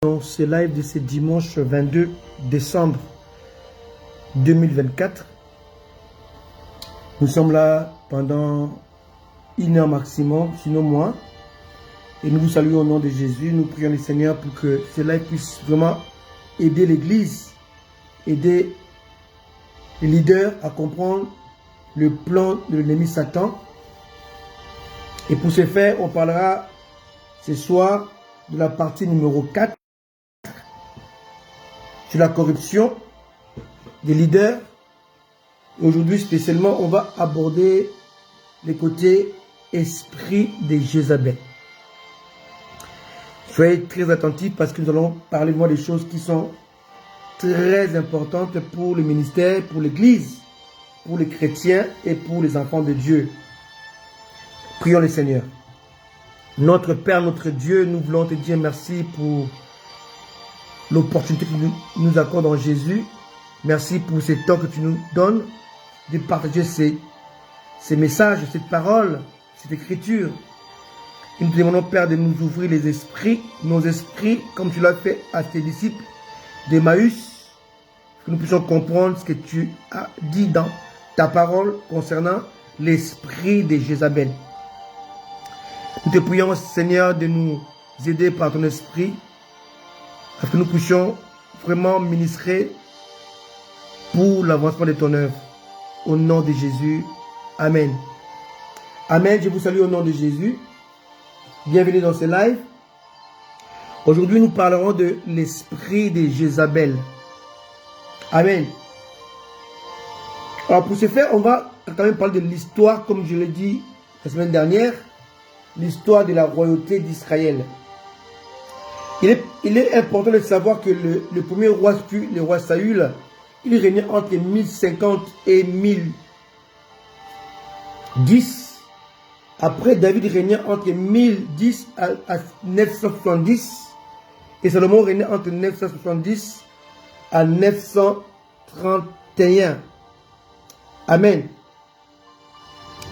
Dans ce live de ce dimanche 22 décembre 2024, nous sommes là pendant 1 heure maximum, sinon moins. Et nous vous saluons au nom de Jésus. Nous prions le Seigneur pour que ce live puisse vraiment aider l'Église, aider les leaders à comprendre le plan de l'ennemi Satan. Et pour ce faire, on parlera ce soir de la partie numéro 4. Sur la corruption des leaders. Aujourd'hui spécialement, on va aborder les côtés esprit de Jézabel. Soyez très attentifs parce que nous allons parler des choses qui sont très importantes pour le ministère, pour l'Église, pour les chrétiens et pour les enfants de Dieu. Prions le Seigneur. Notre Père, notre Dieu, nous voulons te dire merci pour l'opportunité que tu nous accordes en Jésus. Merci pour ce temps que tu nous donnes de partager ces messages, cette parole, cette écriture. Et nous te demandons, Père, de nous ouvrir les esprits, nos esprits, comme tu l'as fait à tes disciples d'Emmaüs, que nous puissions comprendre ce que tu as dit dans ta parole concernant l'esprit de Jézabel. Nous te prions, Seigneur, de nous aider par ton esprit, afin que nous puissions vraiment ministrer pour l'avancement de ton œuvre. Au nom de Jésus. Amen. Amen. Je vous salue au nom de Jésus. Bienvenue dans ce live. Aujourd'hui, nous parlerons de l'esprit de Jézabel. Amen. Alors, pour ce faire, on va quand même parler de l'histoire, comme je l'ai dit la semaine dernière, l'histoire de la royauté d'Israël. Il est important de savoir que le premier roi, le roi Saül, il régnait entre 1050 et 1010. Après, David régnait entre 1010 à 970. Et Salomon régnait entre 970 à 931. Amen.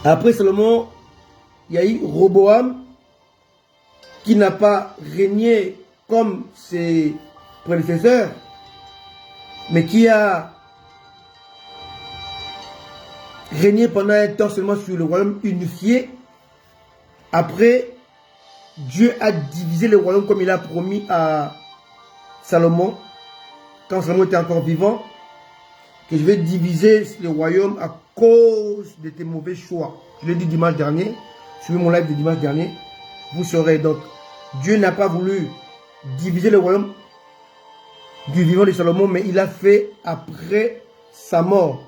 Après Salomon, il y a eu Roboam, qui n'a pas régné comme ses prédécesseurs, mais qui a régné pendant un temps seulement sur le royaume unifié. Après, Dieu a divisé le royaume comme il a promis à Salomon, quand Salomon était encore vivant, que je vais diviser le royaume à cause de tes mauvais choix. Je l'ai dit dimanche dernier, suivez mon live de dimanche dernier, vous saurez. Donc, Dieu n'a pas voulu diviser le royaume du vivant de Salomon, mais il a fait après sa mort,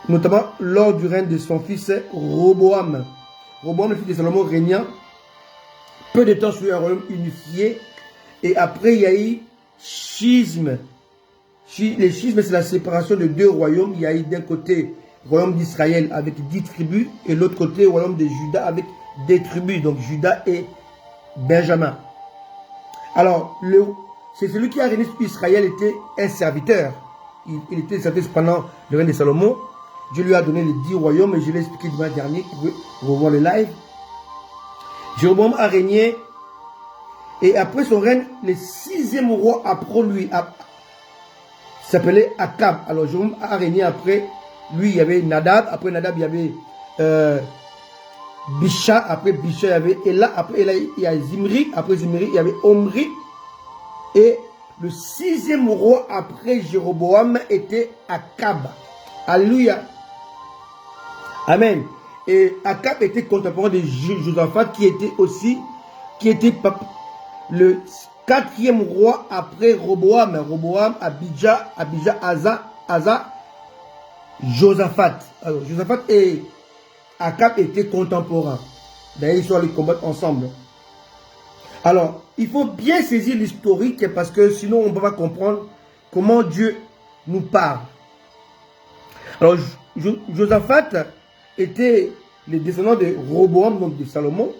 notamment lors du règne de son fils Roboam. Roboam, le fils de Salomon, régna peu de temps sur un royaume unifié, et après il y a eu schisme. Les schismes, c'est la séparation de deux royaumes. Il y a eu d'un côté le royaume d'Israël avec 10 tribus, et l'autre côté le royaume de Juda avec des tribus, donc Juda et Benjamin. Alors, c'est celui qui a régné sur Israël était un serviteur. Il était serviteur pendant le règne de Salomon. Dieu lui a donné les 10 royaumes, et je l'ai expliqué dimanche dernier, vous pouvez revoir le live. Jéroboam a régné, et après son règne, le 6e roi après lui s'appelait Akab. Alors Jéroboam a régné après lui, il y avait Nadab, après Nadab il y avait Bisha, après Bisha il y avait Ela, après Ela il y a Zimri, après Zimri il y avait Omri, et le 6e roi après Jéroboam était Akab. Alléluia. Amen. Et Akab était contemporain de Josaphat, qui était le 4e roi après Roboam. Roboam, Abijah, Asa, Josaphat. Alors Josaphat et Akab étaient contemporains. D'ailleurs, ils sont allés combattre ensemble. Alors, il faut bien saisir l'historique, parce que sinon on ne peut pas comprendre comment Dieu nous parle. Alors, Josaphat était le descendant de Roboam, donc de Salomon.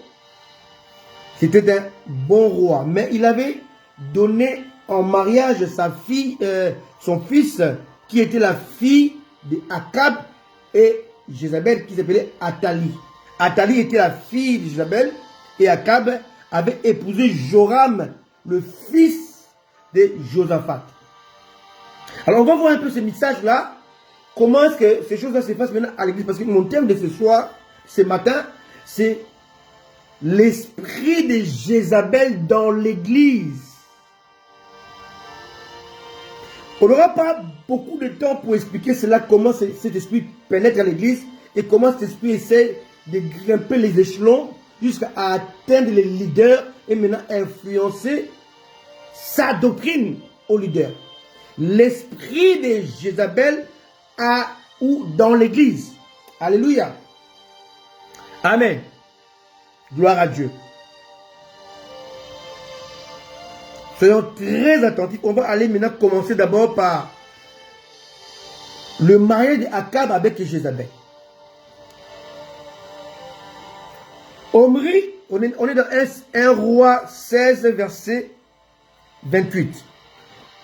C'était un bon roi, mais il avait donné en mariage sa fille, son fils, qui était la fille de Akab et Jézabel, qui s'appelait Athalie. Athalie était la fille de Jézabel, et Akab avait épousé Joram, le fils de Josaphat. Alors, on va voir un peu ce message-là. Comment est-ce que ces choses-là se passent maintenant à l'église? Parce que mon thème de ce soir, ce matin, c'est l'esprit de Jézabel dans l'église. On n'aura pas beaucoup de temps pour expliquer cela, comment cet esprit pénètre à l'église et comment cet esprit essaie de grimper les échelons jusqu'à atteindre les leaders et maintenant influencer sa doctrine aux leaders. L'esprit de Jézabel ou dans l'église. Alléluia. Amen. Gloire à Dieu. Soyons très attentifs. On va aller maintenant commencer d'abord par le mariage d'Akab avec Jézabel. Omri, on est dans 1 roi 16, verset 28.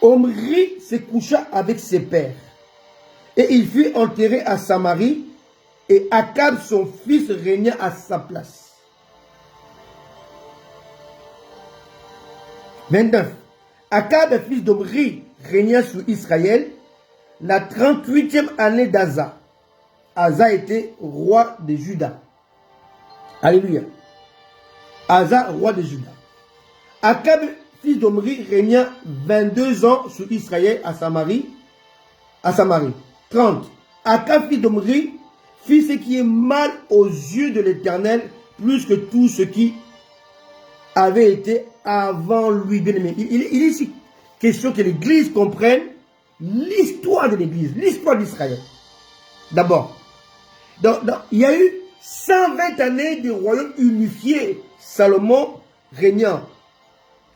Omri se coucha avec ses pères et il fut enterré à Samarie et Akab son fils régna à sa place. 29. Akab, fils d'Omri, régna sur Israël la 38e année d'Asa. Asa était roi de Juda. Alléluia. Asa, roi de Juda. Akab, fils d'Omri, régna 22 ans sur Israël à Samarie. 30. Akab, fils d'Omri, fit ce qui est mal aux yeux de l'Éternel, plus que tout ce qui avait été avant lui. Bien aimé. Il est ici question que l'Église comprenne l'histoire de l'Église, l'histoire d'Israël. D'abord, il y a eu 120 années de royaume unifié. Salomon régnant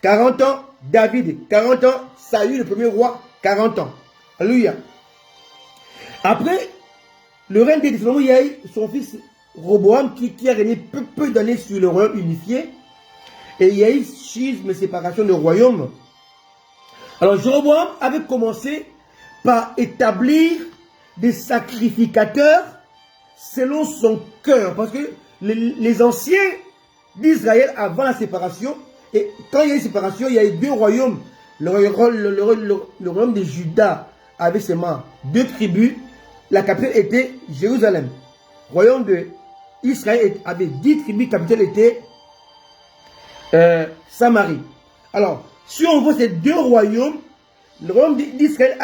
40 ans, David 40 ans, Saül le premier roi 40 ans. Alléluia. Après le règne de Salomon, il y a eu son fils Roboam qui a régné peu d'années sur le royaume unifié. Et il y a eu schisme et séparation de royaume. Alors Jéroboam avait commencé par établir des sacrificateurs selon son cœur. Parce que les anciens d'Israël, avant la séparation, et quand il y a eu séparation, il y a eu deux royaumes. Le royaume de Juda avait seulement 2 tribus. La capitale était Jérusalem. Le royaume d'Israël avait 10 tribus. La capitale était Samarie. Alors, si on voit ces 2 royaumes, le royaume d'Israël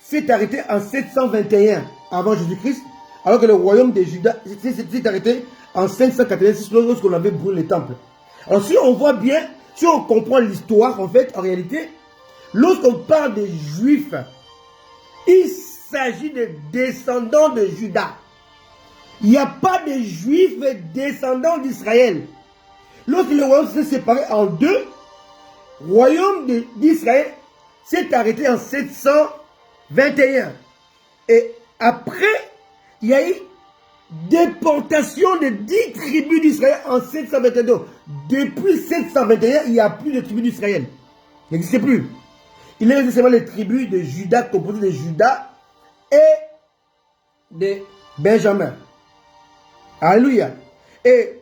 s'est arrêté en 721 avant Jésus-Christ, alors que le royaume de Juda s'est arrêté en 586 lorsqu'on avait brûlé les temples. Alors, si on voit bien, si on comprend l'histoire, en fait, en réalité, lorsqu'on parle des Juifs, il s'agit de descendants de Juda. Il n'y a pas de Juifs descendants d'Israël. Lorsque le royaume s'est séparé en 2, le royaume d'Israël s'est arrêté en 721. Et après, il y a eu déportation de 10 tribus d'Israël en 722. Depuis 721, il n'y a plus de tribus d'Israël. Il n'existe plus. Il y a seulement les tribus de Juda, composées de Juda et de Benjamin. Alléluia. Et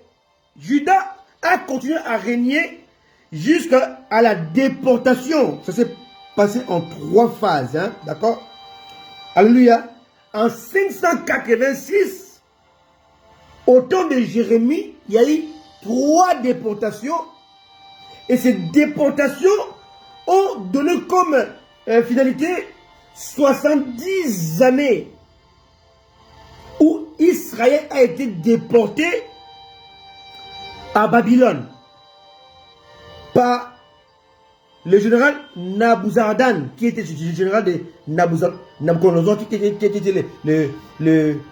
Juda a continué à régner jusqu'à la déportation. Ça s'est passé en 3 phases. Hein, d'accord? Alléluia. En 586, au temps de Jérémie, il y a eu 3 déportations. Et ces déportations ont donné comme finalité 70 années où Israël a été déporté à Babylone par le général Nabuzaradan, qui était le général de Nabucodonosor, qui était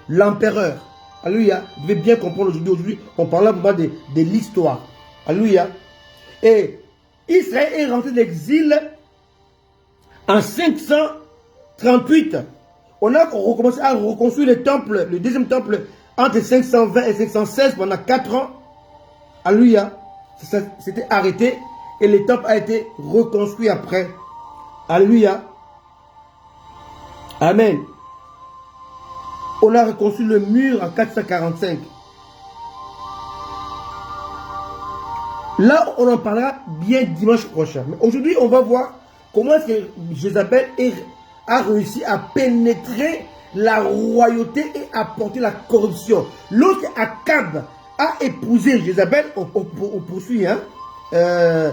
l'empereur. Alléluia. Vous devez bien comprendre aujourd'hui, on parle de l'histoire. Alléluia. Et Israël est rentré d'exil en 538. On a recommencé à reconstruire le temple, le deuxième temple, entre 520 et 516 pendant 4 ans. Alléluia. C'était arrêté et le temple a été reconstruit après. Alléluia. Amen. On a reconstruit le mur en 445. Là, on en parlera bien dimanche prochain. Mais aujourd'hui, on va voir comment est-ce que Jézabel a réussi à pénétrer la royauté et à porter la corruption. Lorsque Akab a épousé Jézabel, on poursuit, hein, 1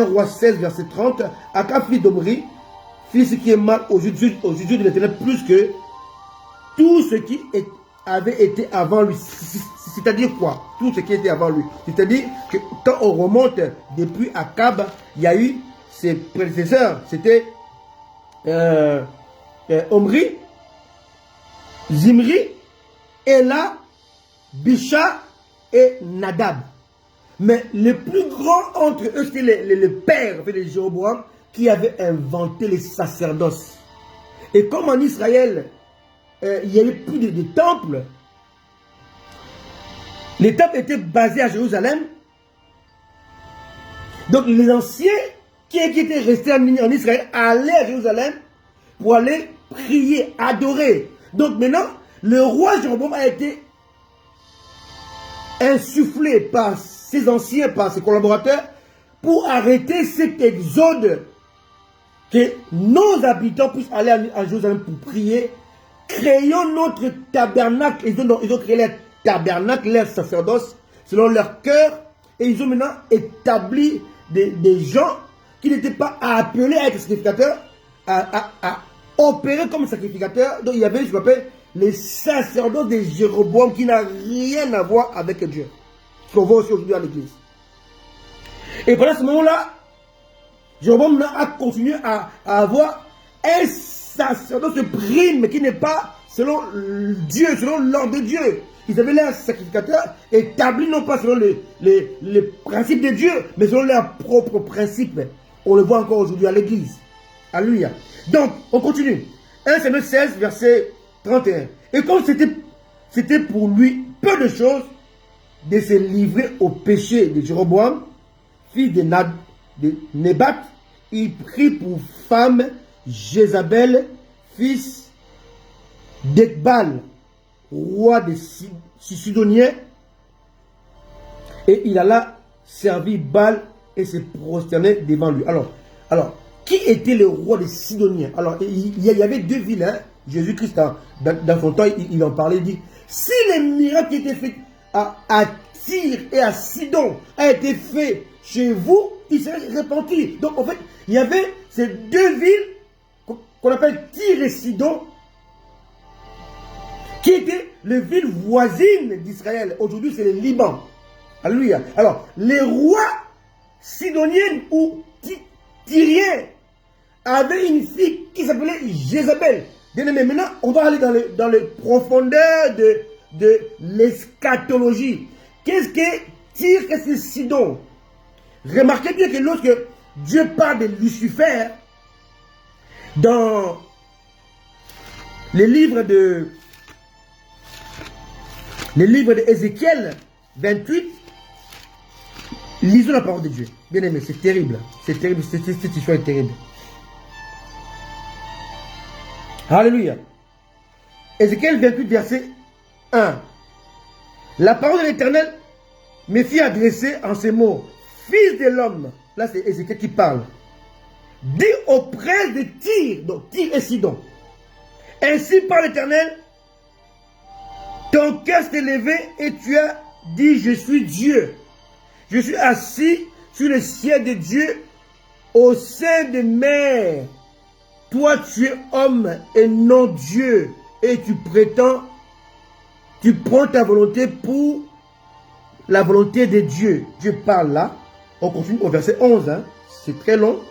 roi 16, verset 30, Akab fils d'Omri, fils qui est mal aux yeux de l'Éternel plus que tout ce qui avait été avant lui. C'est-à-dire quoi? Tout ce qui était avant lui. C'est-à-dire que quand on remonte depuis Akab, il y a eu ses prédécesseurs. C'était Omri, Zimri, Ela, Bisha et Nadab. Mais le plus grand entre eux, c'était le père de Jéroboam qui avait inventé les sacerdoces. Et comme en Israël, il n'y avait plus de temples, les temples étaient basés à Jérusalem. Donc les anciens qui étaient restés en Israël allaient à Jérusalem pour aller prier, adorer. Donc maintenant, le roi Jéroboam a été insufflé par ses anciens, par ses collaborateurs, pour arrêter cet exode, que nos habitants puissent aller à Jérusalem pour prier. Créons notre tabernacle. Ils ont créé leur tabernacle, leur sacerdoce, selon leur cœur. Et ils ont maintenant établi des gens qui n'étaient pas appelés à être sacrificateurs, à opérer comme sacrificateurs. Donc il y avait ce qu'on appelle les sacerdoces de Jéroboam qui n'a rien à voir avec Dieu. Ce qu'on voit aussi aujourd'hui à l'église. Et pendant ce moment-là, Jéroboam a continué à avoir un sacerdoce prime qui n'est pas selon Dieu, selon l'ordre de Dieu. Ils avaient leurs sacrificateurs établis non pas selon les principes de Dieu, mais selon leurs propres principes. On le voit encore aujourd'hui à l'église. Alléluia. Donc, on continue. 1 Samuel 16, verset 31. Et comme c'était pour lui peu de choses de se livrer au péché de Jéroboam, fils de Nébat, il prit pour femme Jézabel, fils d'Ekbal, roi des Sidoniens, et il alla servir Baal et se prosterner devant lui. Alors, qui était le roi des Sidoniens? Alors, il y avait deux villes, hein? Jésus-Christ, dans son temps, il en parlait, il dit, si les miracles qui étaient faits à Tyr et à Sidon a été fait chez vous, il serait repenti. Donc, en fait, il y avait ces deux villes qu'on appelle Tyr et Sidon, qui étaient les villes voisines d'Israël. Aujourd'hui, c'est le Liban. Alléluia. Alors, les rois sidoniens ou tyriens avaient une fille qui s'appelait Jézabel. Bien aimé, maintenant, on va aller dans les profondeurs de l'eschatologie. Qu'est-ce que Tyr, qu'est-ce que Sidon? Remarquez bien que lorsque Dieu parle de Lucifer, dans les livres d'Ézéchiel 28, lisons la parole de Dieu. Bien aimé, c'est terrible. C'est terrible, cette histoire est terrible. Alléluia. Ézéchiel 28, verset 1. La parole de l'Éternel me fit adresser en ces mots. Fils de l'homme, là c'est Ézéchiel qui parle. Dis auprès de Tyr, donc Tyr et Sidon. Ainsi par l'Éternel, ton cœur s'est levé et tu as dit, je suis Dieu. Je suis assis sur le ciel de Dieu au sein des mers. Toi, tu es homme et non Dieu. Et tu prends ta volonté pour la volonté de Dieu. Dieu parle là. On continue au verset 11. Hein. C'est très long.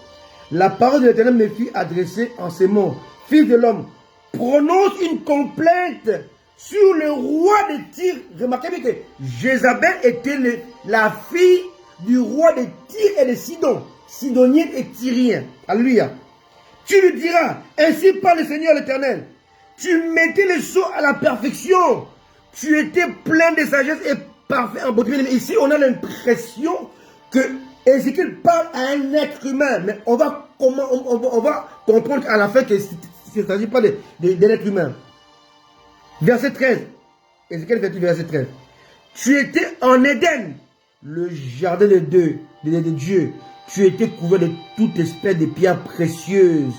La parole de l'Éternel me fit adresser en ces mots. Fils de l'homme, prononce une complainte sur le roi de Tyr. Remarquez bien que Jézabel était la fille du roi de Tyr et de Sidon. Sidoniens et Tyriens. Alléluia. Tu lui diras, ainsi parle le Seigneur l'Éternel. Tu mettais le sceau à la perfection. Tu étais plein de sagesse et parfait en beauté. Ici, on a l'impression que Ézéchiel parle à un être humain. Mais on va comprendre à la fin qu'il ne s'agit pas de l'être humain. Verset 13. Ézéchiel 28, verset 13. Tu étais en Éden, le jardin de Dieu, tu étais couvert de toute espèce de pierres précieuses,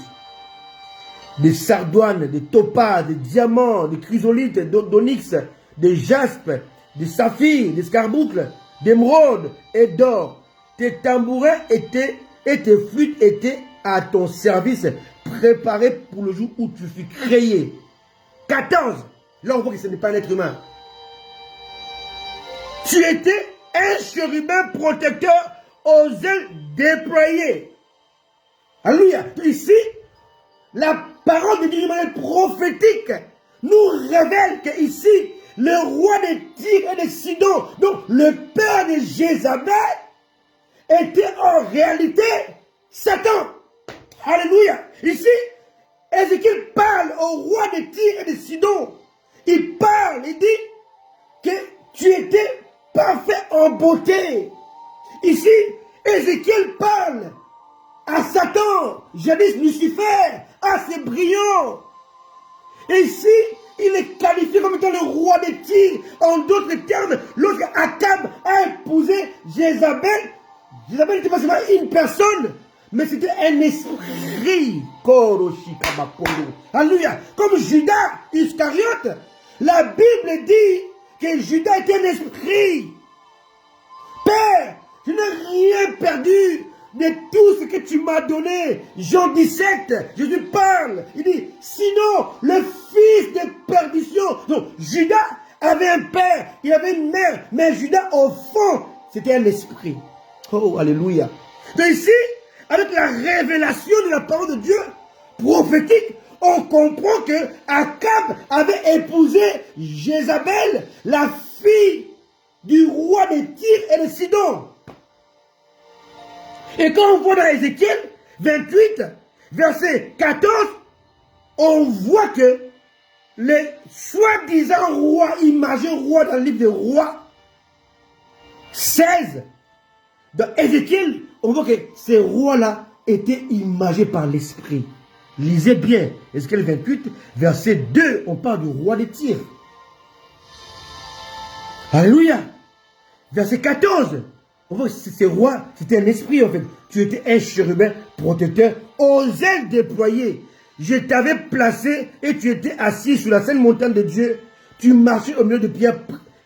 des sardoines, des topazes, des diamants, des chrysolites, d'onyx, des jaspes, des saphirs, des scarboucles, d'émeraudes et d'or. Tes tambourins et tes flûtes étaient à ton service, préparés pour le jour où tu fus créé. 14. Là, on voit que ce n'est pas un être humain. Tu étais un chérubin protecteur aux ailes déployées. Alléluia. Ici, la parole de Dieu de manière prophétique nous révèle qu'ici, le roi de Tyr et de Sidon, donc le père de Jézabel, était en réalité Satan. Alléluia. Ici, Ézéchiel parle au roi de Tyr et de Sidon. Il parle, il dit que tu étais parfait en beauté. Ici, Ézéchiel parle à Satan, jadis Lucifer, assez brillant. Et ici, il est qualifié comme étant le roi des Tyr. En d'autres termes, lorsque Akab a épousé Jézabel, Jézabel n'était pas seulement une personne, mais c'était un esprit. Alléluia. Comme Judas Iscariote, la Bible dit que Judas était un esprit. Père, je n'ai rien perdu de tout ce que tu m'as donné. Jean 17, Jésus parle. Il dit, sinon, le fils de perdition. Donc, Judas avait un père, il avait une mère, mais Judas, au fond, c'était un esprit. Oh, alléluia. Donc ici, avec la révélation de la parole de Dieu, prophétique, on comprend que Akab avait épousé Jézabel, la fille du roi de Tyr et de Sidon. Et quand on voit dans Ézéchiel 28, verset 14, on voit que les soi-disant rois, imagés rois dans le livre des rois, 16, dans Ézéchiel, on voit que ces rois-là étaient imagés par l'esprit. Lisez bien, Ézéchiel 28, verset 2, on parle du roi de Tyr. Alléluia. Verset 14, on voit que ces rois, c'était un esprit en fait. Tu étais un chérubin protecteur aux ailes déployées. Je t'avais placé et tu étais assis sur la sainte montagne de Dieu. Tu marchais au milieu de pierres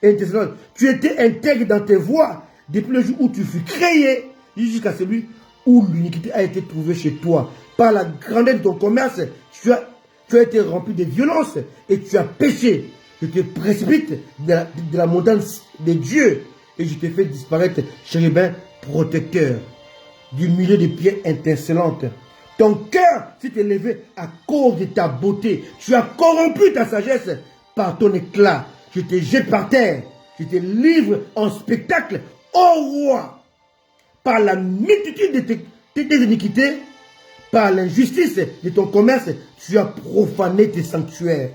intercessoires. Tu étais intègre dans tes voies depuis le jour où tu fus créé jusqu'à celui où l'iniquité a été trouvée chez toi. Par la grandeur de ton commerce, tu as été rempli de violence et tu as péché. Je te précipite de la montagne de Dieu et je t'ai fait disparaître, chérubin protecteur, du milieu des pierres étincelantes. Ton cœur s'est élevé à cause de ta beauté. Tu as corrompu ta sagesse par ton éclat. Je te jette par terre. Je te livre en spectacle, ô roi. Par la multitude de tes iniquités, par l'injustice de ton commerce, tu as profané tes sanctuaires.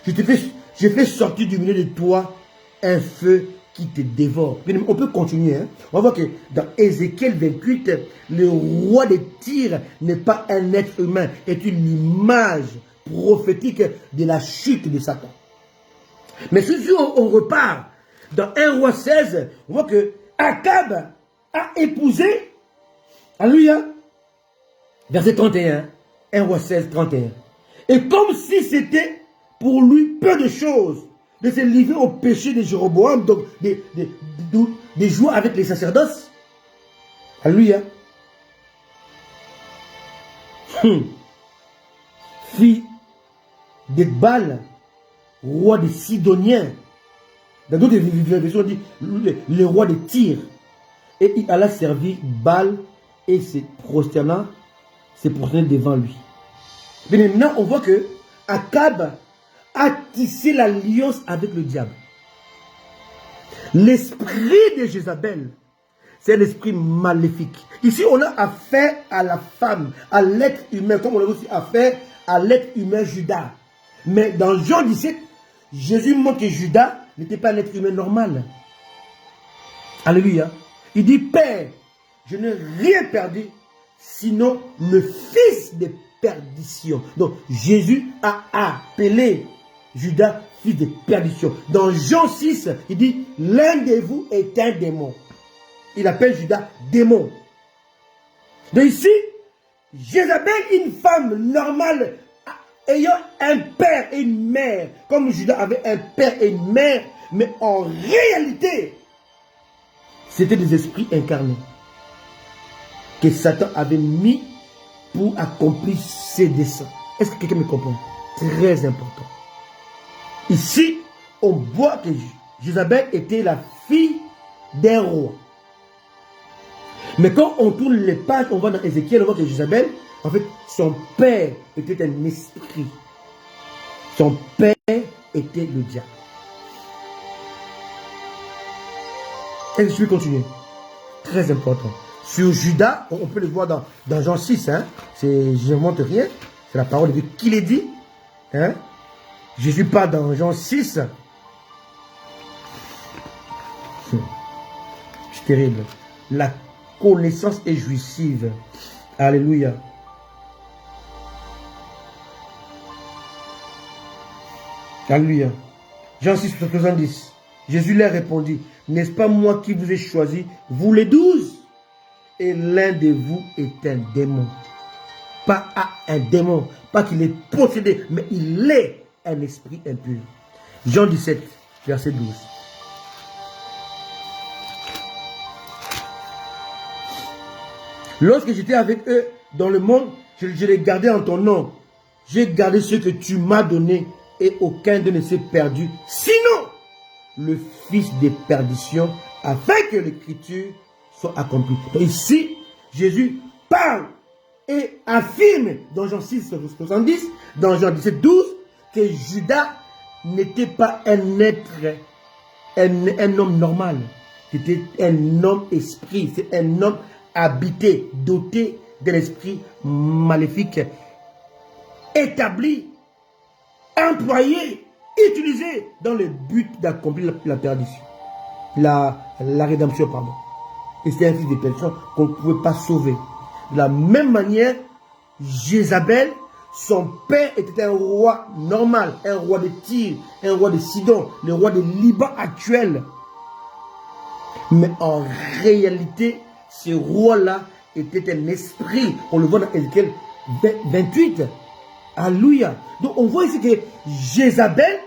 J'ai fait sortir du milieu de toi un feu qui te dévore. On peut continuer. Hein? On va voir que dans Ézéchiel 28, le roi de Tyr n'est pas un être humain, est une image prophétique de la chute de Satan. Mais si on repart dans 1 roi 16, on voit que Akab a épousé, alléluia, verset 31, 1 roi 16, 31. Et comme si c'était pour lui peu de choses de se livrer au péché de Jéroboam, donc de jouer avec les sacerdoces. Alléluia. Fille de Baal, roi des Sidoniens. Dans d'autres versions, on dit le roi de Tyr. Et il alla servir Baal et se prosterna devant lui. Mais maintenant, on voit que Akab a tissé l'alliance avec le diable. L'esprit de Jézabel, c'est l'esprit maléfique. Ici, on a affaire à la femme, à l'être humain, comme on a aussi affaire à l'être humain Judas. Mais dans Jean 17, Jésus montre que Judas n'était pas un être humain normal. Alléluia. Il dit, Père, je n'ai rien perdu, sinon le fils de perdition. Donc, Jésus a appelé Judas fils de perdition. Dans Jean 6, il dit, l'un de vous est un démon. il appelle Judas démon. Donc ici, Jézabel, une femme normale, ayant un père et une mère, comme Judas avait un père et une mère, mais en réalité, c'était des esprits incarnés que Satan avait mis pour accomplir ses desseins. Est-ce que quelqu'un me comprend? Très important. Ici, on voit que Jézabel était la fille d'un roi. Mais quand on tourne les pages, on va dans Ézéchiel, on voit que Jézabel, en fait, son père était un esprit. Son père était le diable. Est-ce que je vais continuer? Très important. Sur Judas, on peut le voir dans Jean 6. Hein? Je ne montre rien. C'est la parole de Dieu qui l'est dit. Hein? Jésus parle dans Jean 6. C'est terrible. La connaissance est jouissive. Alléluia. Alléluia. Jean 6, 70. Jésus leur répondit, n'est-ce pas moi qui vous ai choisi, vous les 12? Et l'un de vous est un démon. Pas un démon, pas qu'il est possédé, mais il est un esprit impur. Jean 17, verset 12. Lorsque j'étais avec eux dans le monde, je les gardais en ton nom. J'ai gardé ce que tu m'as donné et aucun d'eux ne s'est perdu. Sinon, le fils des perditions, afin que l'écriture soit accomplie. Donc ici, Jésus parle et affirme dans Jean 6, 70, dans Jean 17, 12, que Judas n'était pas un être, un homme normal. C'était un homme esprit, c'est un homme habité, doté d'un esprit maléfique, établi, employé, utilisé dans le but d'accomplir la perdition, la rédemption, pardon. Et c'est un fils de perdition qu'on ne pouvait pas sauver. De la même manière, Jézabel, son père était un roi normal, un roi de Tyr, un roi de Sidon, le roi de Liban actuel. Mais en réalité, ce roi-là était un esprit. On le voit dans Ézéchiel 28. Alléluia. Donc on voit ici que Jézabel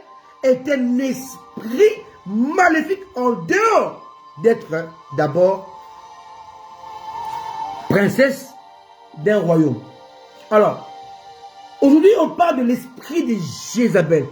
est un esprit maléfique en dehors d'être d'abord princesse d'un royaume. Alors, aujourd'hui on parle de l'esprit de Jézabel.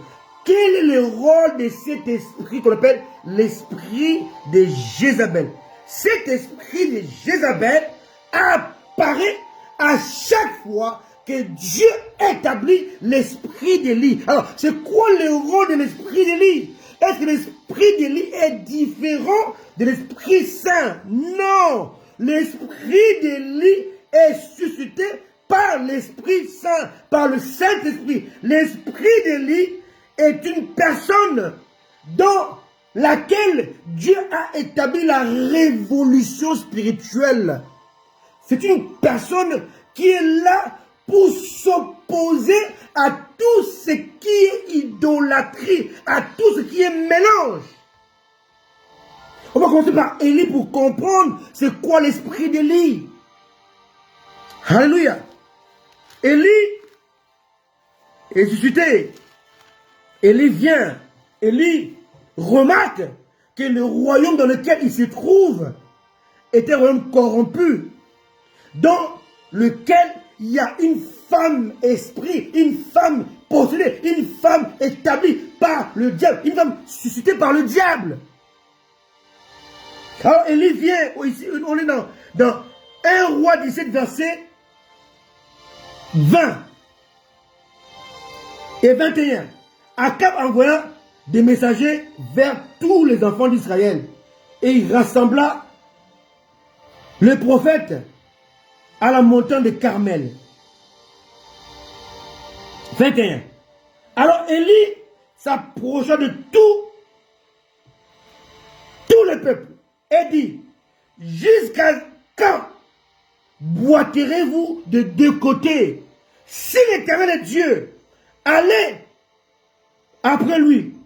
Quel est le rôle de cet esprit qu'on appelle l'esprit de Jézabel? Cet esprit de Jézabel apparaît à chaque fois que Dieu établit l'esprit d'Élie. Alors, c'est quoi le rôle de l'esprit d'Élie? Est-ce que l'esprit d'Élie est différent de l'Esprit Saint? Non! L'esprit d'Élie est suscité par l'Esprit Saint, par le Saint-Esprit. L'esprit d'Élie est une personne dans laquelle Dieu a établi la révolution spirituelle. C'est une personne qui est là pour s'opposer à tout ce qui est idolâtrie, à tout ce qui est mélange. On va commencer par Élie pour comprendre c'est quoi l'esprit d'Élie. Alléluia. Élie est suscité. Élie vient. Élie remarque que le royaume dans lequel il se trouve était un royaume corrompu, dans lequel il y a une femme esprit, une femme possédée, une femme établie par le diable, une femme suscitée par le diable. Alors Élie vient, ici, on est dans 1 Roi 17, verset 20 et 21. Akab envoya des messagers vers tous les enfants d'Israël et il rassembla le prophète à la montagne de Carmel. 21. Alors Élie s'approcha de tout le peuple et dit, jusqu'à quand boiterez-vous de deux côtés? Si l'Éternel est Dieu, allez après lui.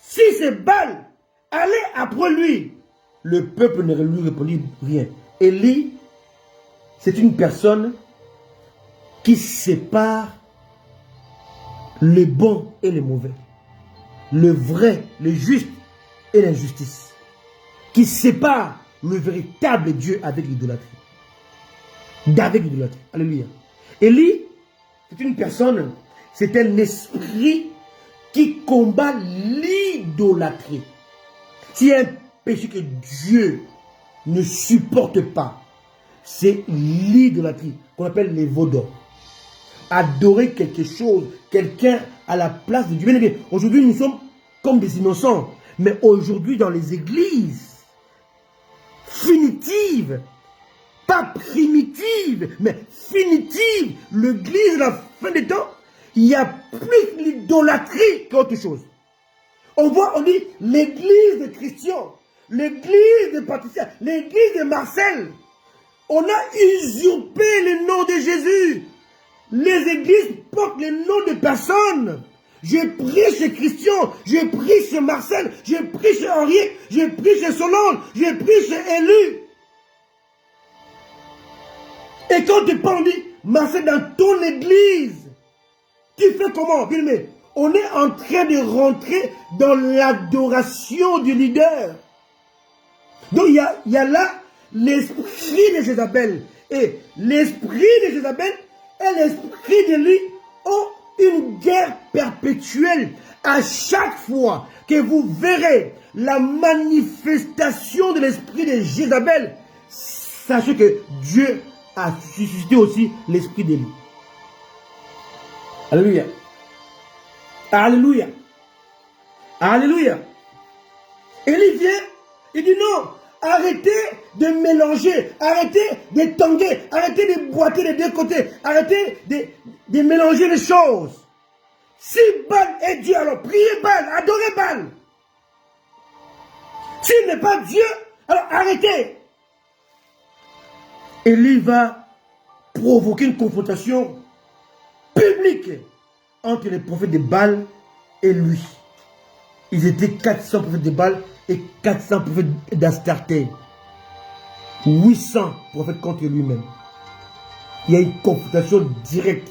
Si c'est Baal, allez après lui. le peuple ne lui répondit rien. Élie, c'est une personne qui sépare le bon et le mauvais, le vrai, le juste et l'injustice, qui sépare le véritable Dieu avec l'idolâtrie. D'avec l'idolâtrie. Alléluia. Élie, c'est une personne, c'est un esprit qui combat l'idolâtrie. S'il y a un péché que Dieu ne supporte pas, c'est l'idolâtrie, qu'on appelle les veaux d'or. Adorer quelque chose, quelqu'un à la place de Dieu. Aujourd'hui, nous sommes comme des innocents. Mais aujourd'hui, dans les églises finitives, pas primitives, mais finitives, l'église de la fin des temps, il y a plus l'idolâtrie qu'autre chose. On voit, on dit l'église de Christian, l'église de Patricia, l'église de Marcel. On a usurpé le nom de Jésus. Les églises portent le nom de personnes. Je prie chez Christian, je prie chez Marcel, je prie chez Henriette, je prie chez Solange, je prie chez Élu. Et quand tu parles, on dit, Marcel, dans ton église, tu fais comment? Bien aimé, on est en train de rentrer dans l'adoration du leader. Donc il y a là l'esprit de Jézabel. Et l'esprit de Jézabel et l'esprit de lui ont une guerre perpétuelle. À chaque fois que vous verrez la manifestation de l'esprit de Jézabel, sachez que Dieu a suscité aussi l'esprit d'Élie. Alléluia. Alléluia. Alléluia. Élie vient, il dit non, arrêtez de mélanger, arrêtez de tanguer, arrêtez de boiter des deux côtés, arrêtez de mélanger les choses. Si Baal est Dieu, alors priez Baal, adorez Baal. S'il n'est pas Dieu, alors arrêtez. Élie va provoquer une confrontation publique entre les prophètes de Baal et lui. Ils étaient 400 prophètes de Baal et 400 prophètes d'Astarté. 800 prophètes contre lui-même. Il y a une confrontation directe.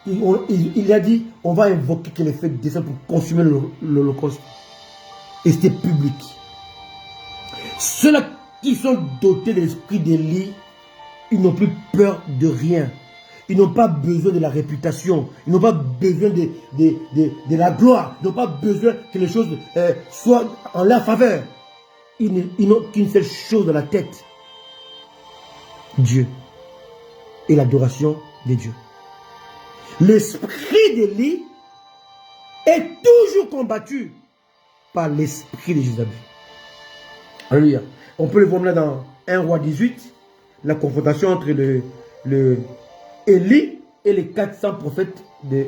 Il a dit, on va invoquer que les feux descendent pour consumer l'Holocauste. Et c'était public. Ceux-là qui sont dotés de l'esprit d'Élie, ils n'ont plus peur de rien. Ils n'ont pas besoin de la réputation. Ils n'ont pas besoin de la gloire. Ils n'ont pas besoin que les choses soient en leur faveur. Ils n'ont qu'une seule chose dans la tête. Dieu. Et l'adoration de Dieu. L'esprit d'Élie est toujours combattu par l'esprit de Jézabel. Alléluia. On peut le voir là dans 1 Roi 18. La confrontation entre le Élie et les 400 prophètes de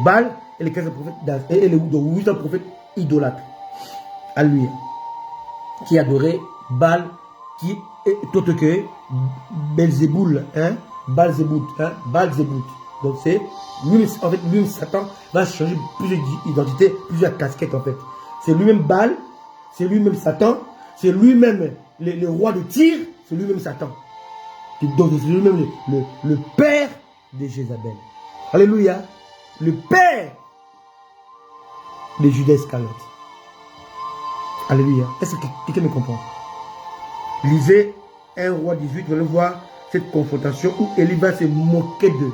Baal et les 400 prophètes et les 800 prophètes idolâtres. Alléluia. Qui adoraient Baal, qui est autre que Belzéboul, hein? Balzébout, hein? Balzébout. Donc c'est lui, en fait, lui Satan va changer plusieurs identités, plusieurs casquettes en fait. C'est lui-même Baal, c'est lui-même Satan, c'est lui-même le roi de Tyr, c'est lui-même Satan. Donc c'est lui-même le père de Jézabel. Alléluia. Le père de Judas Iscariote. Alléluia. Est-ce que quelqu'un me comprend? Lisez 1 Roi 18, vous allez voir cette confrontation où Élie va se moquer d'eux.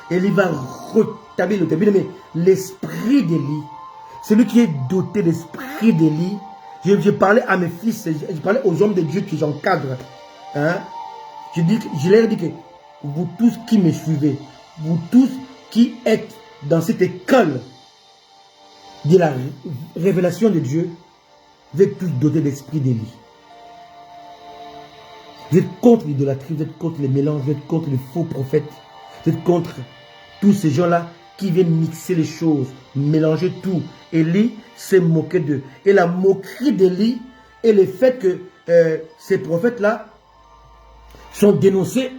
Élie va retablir le tableau. Mais l'esprit d'Élie, celui qui est doté d'esprit d'Élie, je parlais à mes fils, je parlais aux hommes de Dieu que j'encadre. Hein? Je leur ai dit que vous tous qui me suivez, vous tous qui êtes dans cette école de la révélation de Dieu, vous êtes tous dotés d'esprit d'Élie. Vous êtes contre l'idolâtrie, vous êtes contre les mélanges, vous êtes contre les faux prophètes, vous êtes contre tous ces gens-là qui viennent mixer les choses, mélanger tout. Élie s'est moqué d'eux. Et la moquerie d'Élie et le fait que ces prophètes-là sont dénoncés,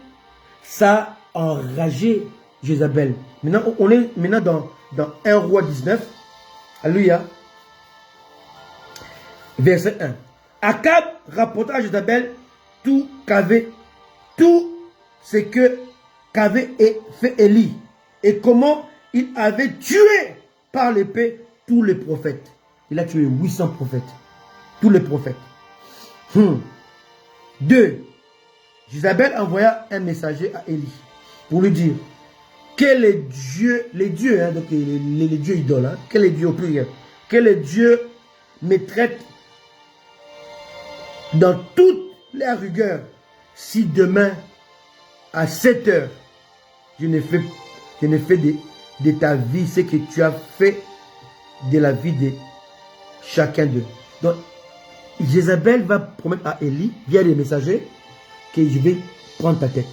ça a enragé Jézabel. Maintenant, on est maintenant dans 1 Roi 19. Alléluia. Verset 1. Akab rapporta à Jézabel tout ce qu'avait fait Élie et comment il avait tué par l'épée tous les prophètes. Il a tué 800 prophètes. Tous les prophètes. 2. Jézabel envoya un messager à Élie pour lui dire que les dieux, donc les dieux idoles, que les dieux au pluriel, que les dieux me traitent dans toutes les rigueurs si demain à 7 heures je ne fais de ta vie ce que tu as fait de la vie de chacun d'eux. Donc Jézabel va promettre à Élie via les messagers que je vais prendre ta tête.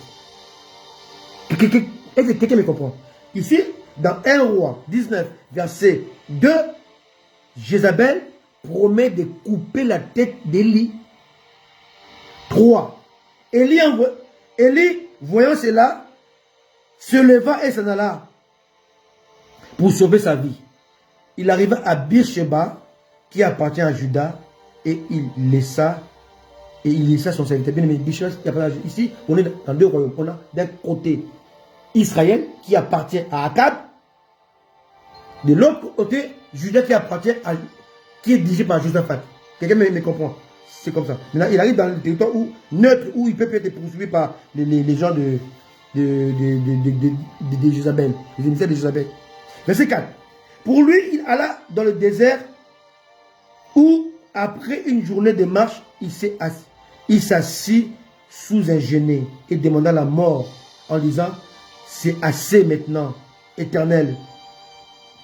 Est-ce que quelqu'un me comprend? Ici, dans 1 roi 19, verset 2, Jézabel promet de couper la tête d'Élie. 3. Élie, voyant cela, se leva et s'en alla pour sauver sa vie. Il arriva à Beersheba, qui appartient à Juda, et il laissa son serviteur. Bien aimé, ici, on est dans 2 royaumes. On a d'un côté Israël qui appartient à Akab, de l'autre côté Juda qui est dirigé par Josaphat. Quelqu'un me comprend? C'est comme ça. Maintenant, il arrive dans le territoire neutre où il peut être poursuivi par les gens de Jézabel, les émissaires de Jézabel. Verset 4. Pour lui, il alla dans le désert où, après une journée de marche, il s'assit sous un genêt et demanda la mort en disant: c'est assez maintenant, Éternel,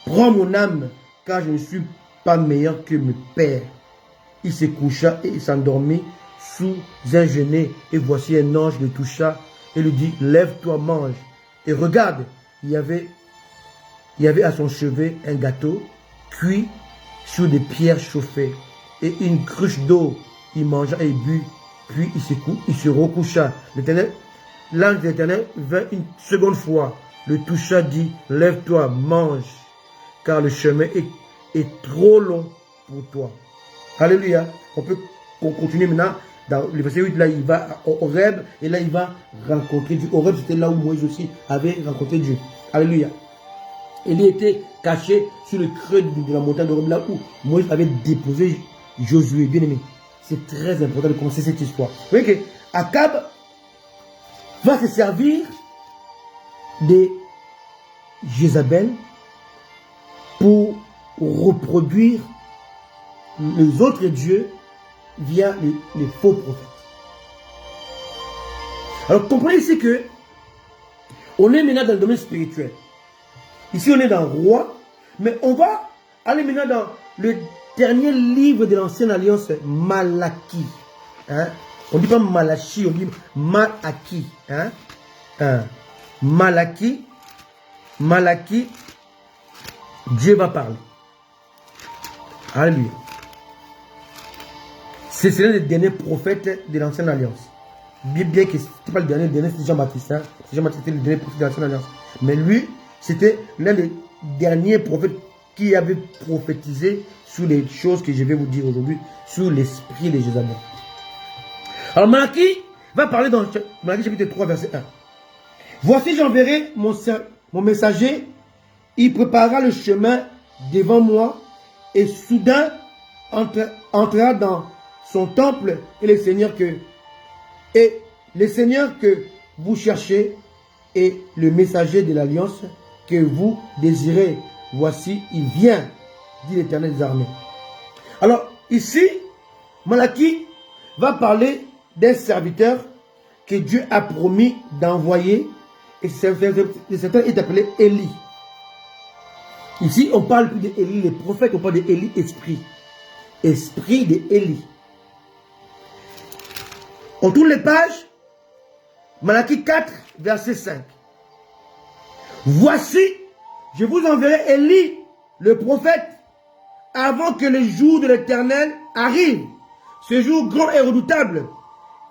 prends mon âme, car je ne suis pas meilleur que mes pères. Il se coucha et il s'endormit sous un genêt, et voici un ange le toucha et lui dit: lève-toi, mange. Et regarde, il y avait à son chevet un gâteau cuit sur des pierres chauffées et une cruche d'eau. Il mangea et but, puis il se recoucha. L'ange de l'Éternel vint une seconde fois, le toucha, dit: lève-toi, mange, car le chemin est trop long pour toi. Alléluia. On peut continuer maintenant. Dans le verset 8, là, il va au Horeb, et là, il va rencontrer Dieu. Horeb, c'était là où Moïse aussi avait rencontré Dieu. Alléluia. Il était caché sur le creux de la montagne d'Horeb, là où Moïse avait déposé Josué. Bien aimé, c'est très important de commencer cette histoire. Vous voyez que Akab va se servir de Jézabel pour reproduire les autres dieux via les faux prophètes. Alors comprenez ici que on est maintenant dans le domaine spirituel. Ici on est dans Roi, mais on va aller maintenant dans le dernier livre de l'Ancienne Alliance, Malachie. Hein? On ne dit pas Malachi, on dit Malachie. Hein? Malachie, Dieu va parler. Alléluia. C'est l'un des derniers prophètes de l'Ancienne Alliance. Bien que ce n'était pas le dernier c'est Jean-Baptiste. Hein? Jean-Baptiste était le dernier prophète de l'Ancienne Alliance. Mais lui, c'était l'un des derniers prophètes qui avait prophétisé sur les choses que je vais vous dire aujourd'hui, sur l'esprit de Jézabel. Alors Malachie va parler dans Malachie chapitre 3, verset 1. Voici, j'enverrai mon messager, il préparera le chemin devant moi, et soudain entrera dans son temple, et le Seigneur que vous cherchez est le messager de l'alliance que vous désirez. Voici, il vient, dit l'Éternel des armées. Alors, ici, Malachie va parler d'un serviteur que Dieu a promis d'envoyer, et ce serviteur est appelé Élie. Ici, on parle plus d'Élie, les prophètes, on parle d'Élie, esprit. Esprit d'Élie. On tourne les pages. Malachie 4, verset 5. Voici, je vous enverrai Élie, le prophète, avant que le jour de l'Éternel arrive. Ce jour grand et redoutable.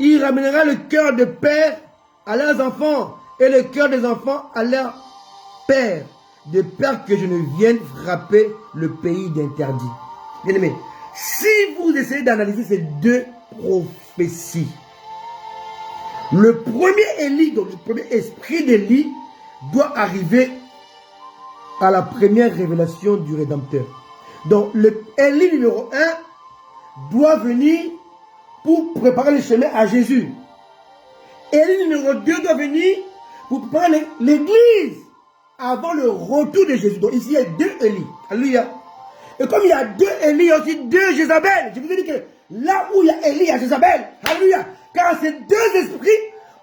Il ramènera le cœur de père à leurs enfants et le cœur des enfants à leurs pères, de peur que je ne vienne frapper le pays d'interdit. Bien aimé, Si vous essayez d'analyser ces deux prophéties, le premier Élie, donc le premier esprit d'Élie, doit arriver à la première révélation du Rédempteur. Donc, le Élie numéro 1 doit venir pour préparer le chemin à Jésus. Élie numéro 2 doit venir pour préparer l'église avant le retour de Jésus. Donc, ici, il y a deux Élie. Alléluia. Et comme il y a deux Élie, il y a aussi deux Jézabel. Je vous ai dit que là où il y a Élie, il y a Jézabel. Alléluia. Car ces deux esprits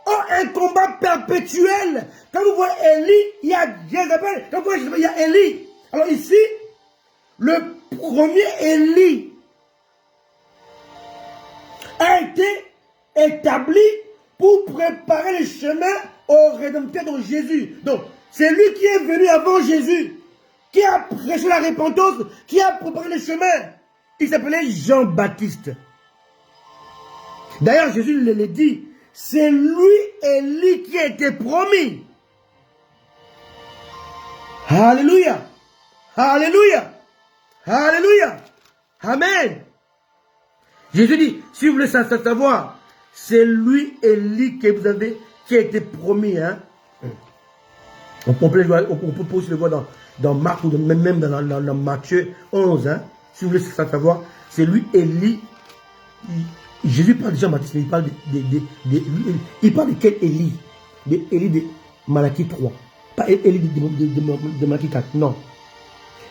ont un combat perpétuel. Quand vous voyez Élie, il y a Jézabel. Quand vous voyez Jézabel, il y a Élie. Alors ici, le premier Élie a été établi pour préparer le chemin au Rédempteur de Jésus. Donc, c'est lui qui est venu avant Jésus, qui a prêché la repentance, qui a préparé le chemin. Il s'appelait Jean-Baptiste. D'ailleurs, Jésus le dit, c'est lui, Élie, qui a été promis. Alléluia. Alléluia. Alléluia. Amen. Jésus dit, si vous voulez savoir, c'est lui, Élie, que vous avez, qui a été promis. Hein? On peut aussi le voir dans Marc ou même dans Matthieu 11. Hein? Si vous voulez savoir, c'est lui, Élie. Jésus parle de Jean-Baptiste, mais il parle il parle de quel Élie? De Élie de Malachie 3. Pas Élie de Malachie 4, non.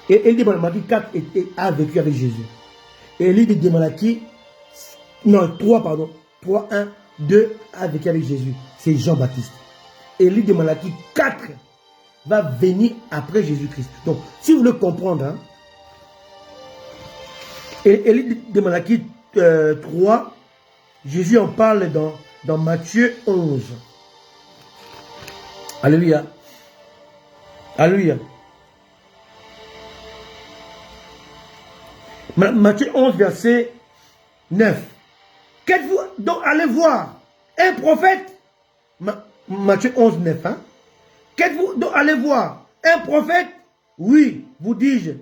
Et Élie de Malachie 4 a vécu avec Jésus. Élie de Malachie, non, 3, pardon. 3, 1, 2 a vécu avec Jésus. C'est Jean-Baptiste. Élie de Malachie 4 va venir après Jésus-Christ. Donc, si vous voulez comprendre, hein, Élie de Malachie 3, Jésus en parle dans Matthieu 11. Alléluia. Alléluia. Matthieu 11, verset 9. Qu'êtes-vous donc allez voir un prophète? Matthieu 11, 9. Hein? Qu'êtes-vous donc allez voir un prophète? Oui, vous dis-je,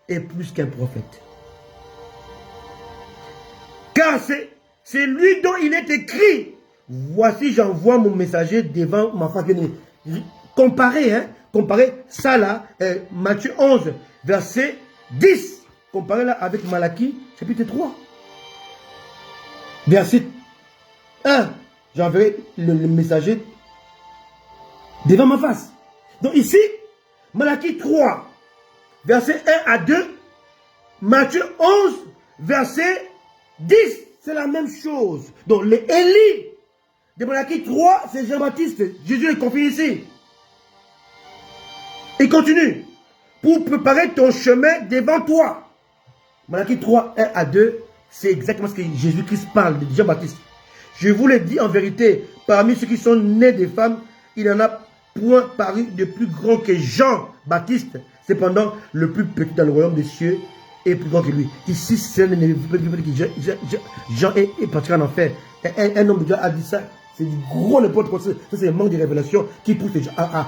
est plus qu'un prophète. Car c'est lui dont il est écrit. Voici, j'envoie mon messager devant ma face bien-aimée. Comparez, hein, comparez ça là, Matthieu 11, verset 10. Comparez là avec Malachie, chapitre 3. Verset 1. J'enverrai le messager devant ma face. Donc ici, Malachie 3, verset 1 à 2. Matthieu 11, verset 10. C'est la même chose. Donc les Élie de Malachie 3, c'est Jean-Baptiste. Jésus est confié ici. Il continue. Pour préparer ton chemin devant toi. Malachie 3, 1 à 2, c'est exactement ce que Jésus-Christ parle de Jean-Baptiste. Je vous le dis en vérité, parmi ceux qui sont nés des femmes, il n'en a point paru de plus grand que Jean-Baptiste. Cependant, le plus petit dans le royaume des cieux est plus grand que lui. Ici, c'est Jean est parti en enfer. Un homme de Dieu a dit ça. C'est du gros n'importe quoi. Ça, c'est le manque de révélation qui pousse les gens à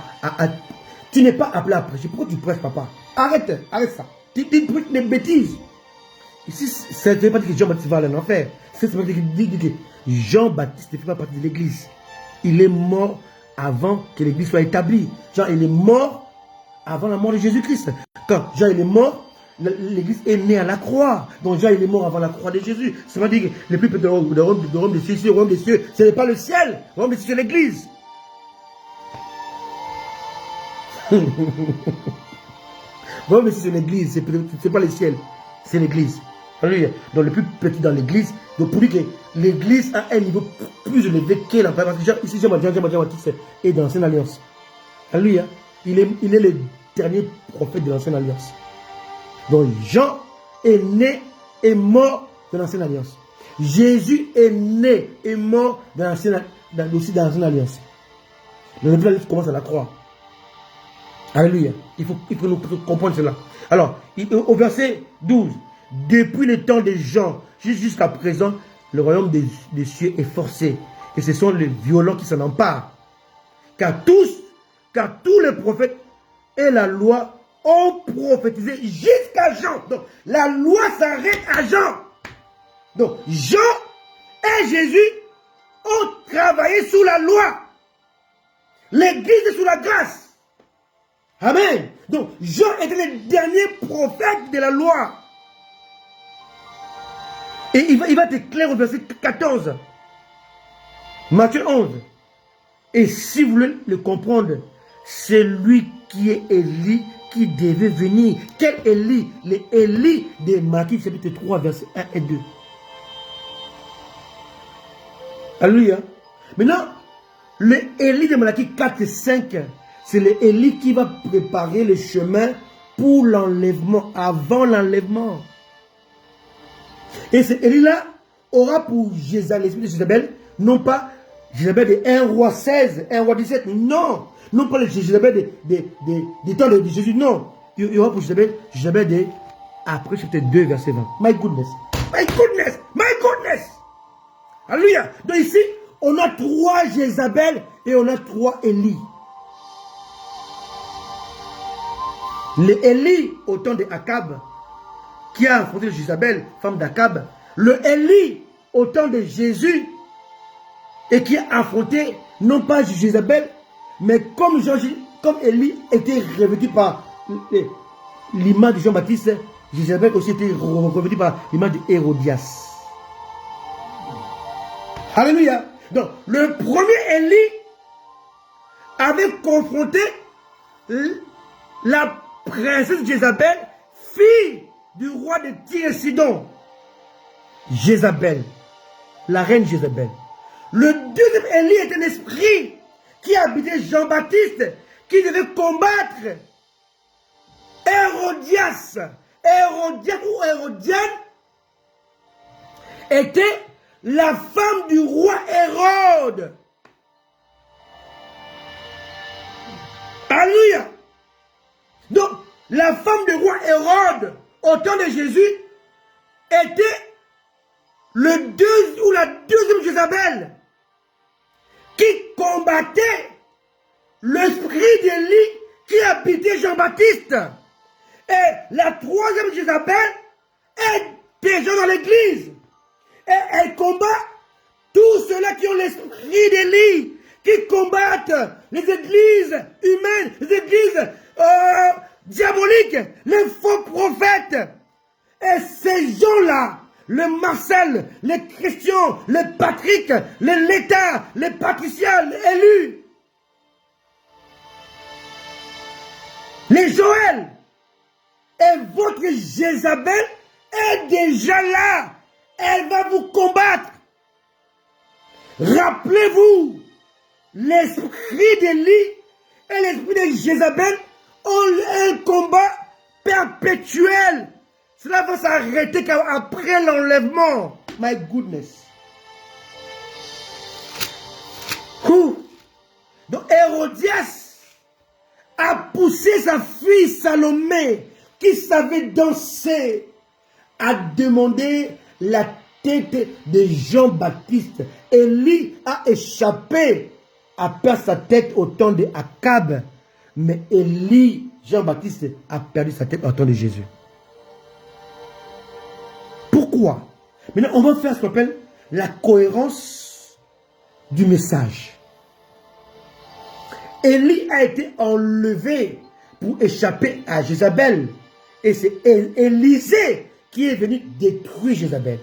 tu n'es pas appelé à prêcher. Pourquoi tu prêches, papa? Arrête ça. Tu prêches des bêtises. Ici, ça ne veut pas dire que Jean-Baptiste va aller en enfer. C'est ce qui dit que Jean-Baptiste ne fait pas partie de l'église. Il est mort avant que l'église soit établie. Jean, il est mort avant la mort de Jésus-Christ. Quand Jean, il est mort, l'église est née à la croix. Donc Jean, il est mort avant la croix de Jésus. Ça veut dire que le plus petit de Rome des cieux, Rome des cieux, ce n'est pas le ciel. Rome des cieux, c'est l'église. Rome des cieux, c'est l'église. Ce n'est pas le ciel. C'est l'église. Alléluia. Donc le plus petit dans l'église. Donc pour dire que l'église a un niveau plus élevé que la parce que ici Jean-Baptiste est dans l'ancienne alliance. Alléluia. Il est le dernier prophète de l'ancienne alliance. Donc Jean est né et mort de l'ancienne alliance. Jésus est né et mort aussi dans l'ancienne alliance. Le nouvel alliance commence à la croix. Alléluia. Il faut que nous comprenions cela. Alors, au verset 12. Depuis le temps des gens jusqu'à présent, le royaume des cieux est forcé. Et ce sont les violents qui s'en emparent. Car tous les prophètes et la loi ont prophétisé jusqu'à Jean. Donc, la loi s'arrête à Jean. Donc, Jean et Jésus ont travaillé sous la loi. L'église est sous la grâce. Amen. Donc, Jean était le dernier prophète de la loi. Et il va être clair au verset 14. Matthieu 11. Et si vous voulez le comprendre, c'est lui qui est Élie qui devait venir. Quel Élie? L'Élie de Matthieu chapitre 3, versets 1 et 2. Alléluia. Maintenant, le Élie de Malachie 4 et 5, c'est le Élie qui va préparer le chemin pour l'enlèvement, avant l'enlèvement. Et ce Élie-là aura pour Jézabel, l'esprit de Jézabel, non pas Jézabel de 1 roi 16, 1 roi 17, non. Non pas le Jézabel des temps de Jésus, non. Il y aura pour Jézabel de, après chapitre 2, verset 20. My goodness. My goodness. My goodness. Alléluia. Donc ici, on a 3 Jézabel et on a 3 Élie. Le Élie au temps de Akab, qui a affronté Jézabel, femme d'Akab. Le Élie au temps de Jésus, et qui a affronté non pas Jézabel, mais comme Élie était revêtu par l'image de Jean-Baptiste, Jézabel aussi était revêtu par l'image d'Hérodias. Alléluia. Donc, le premier Élie avait confronté la princesse Jézabel, fille du roi de Tyr et Sidon. Jézabel, la reine Jézabel. Le deuxième Élie est un esprit qui habitait Jean-Baptiste, qui devait combattre Hérodias. Hérodias ou Hérodiane était la femme du roi Hérode. Alléluia. Donc, la femme du roi Hérode, au temps de Jésus, était la deuxième Jézabel qui combattait l'esprit d'Élie qui habitait Jean-Baptiste. Et la troisième Jézabel est déjà dans l'église. Et elle combat tous ceux-là qui ont l'esprit d'Élie, qui combattent les églises humaines, les églises diaboliques, les faux prophètes. Et ces gens-là, le Marcel, les Christian, les Patrick, les Létard, les Patriciens, les élus, les Joël, et votre Jézabel est déjà là. Elle va vous combattre. Rappelez-vous, l'esprit d'Élie et l'esprit de Jézabel ont un combat perpétuel. Cela va s'arrêter qu'après l'enlèvement. My goodness. Donc Hérodias a poussé sa fille Salomé, qui savait danser, à demander la tête de Jean-Baptiste. Élie a échappé à perdre sa tête au temps de Akab. Mais Élie, Jean-Baptiste, a perdu sa tête au temps de Jésus. Pourquoi? Maintenant, on va faire ce qu'on appelle la cohérence du message. Élie a été enlevé pour échapper à Jézabel. Et c'est Élisée qui est venu détruire Jézabel.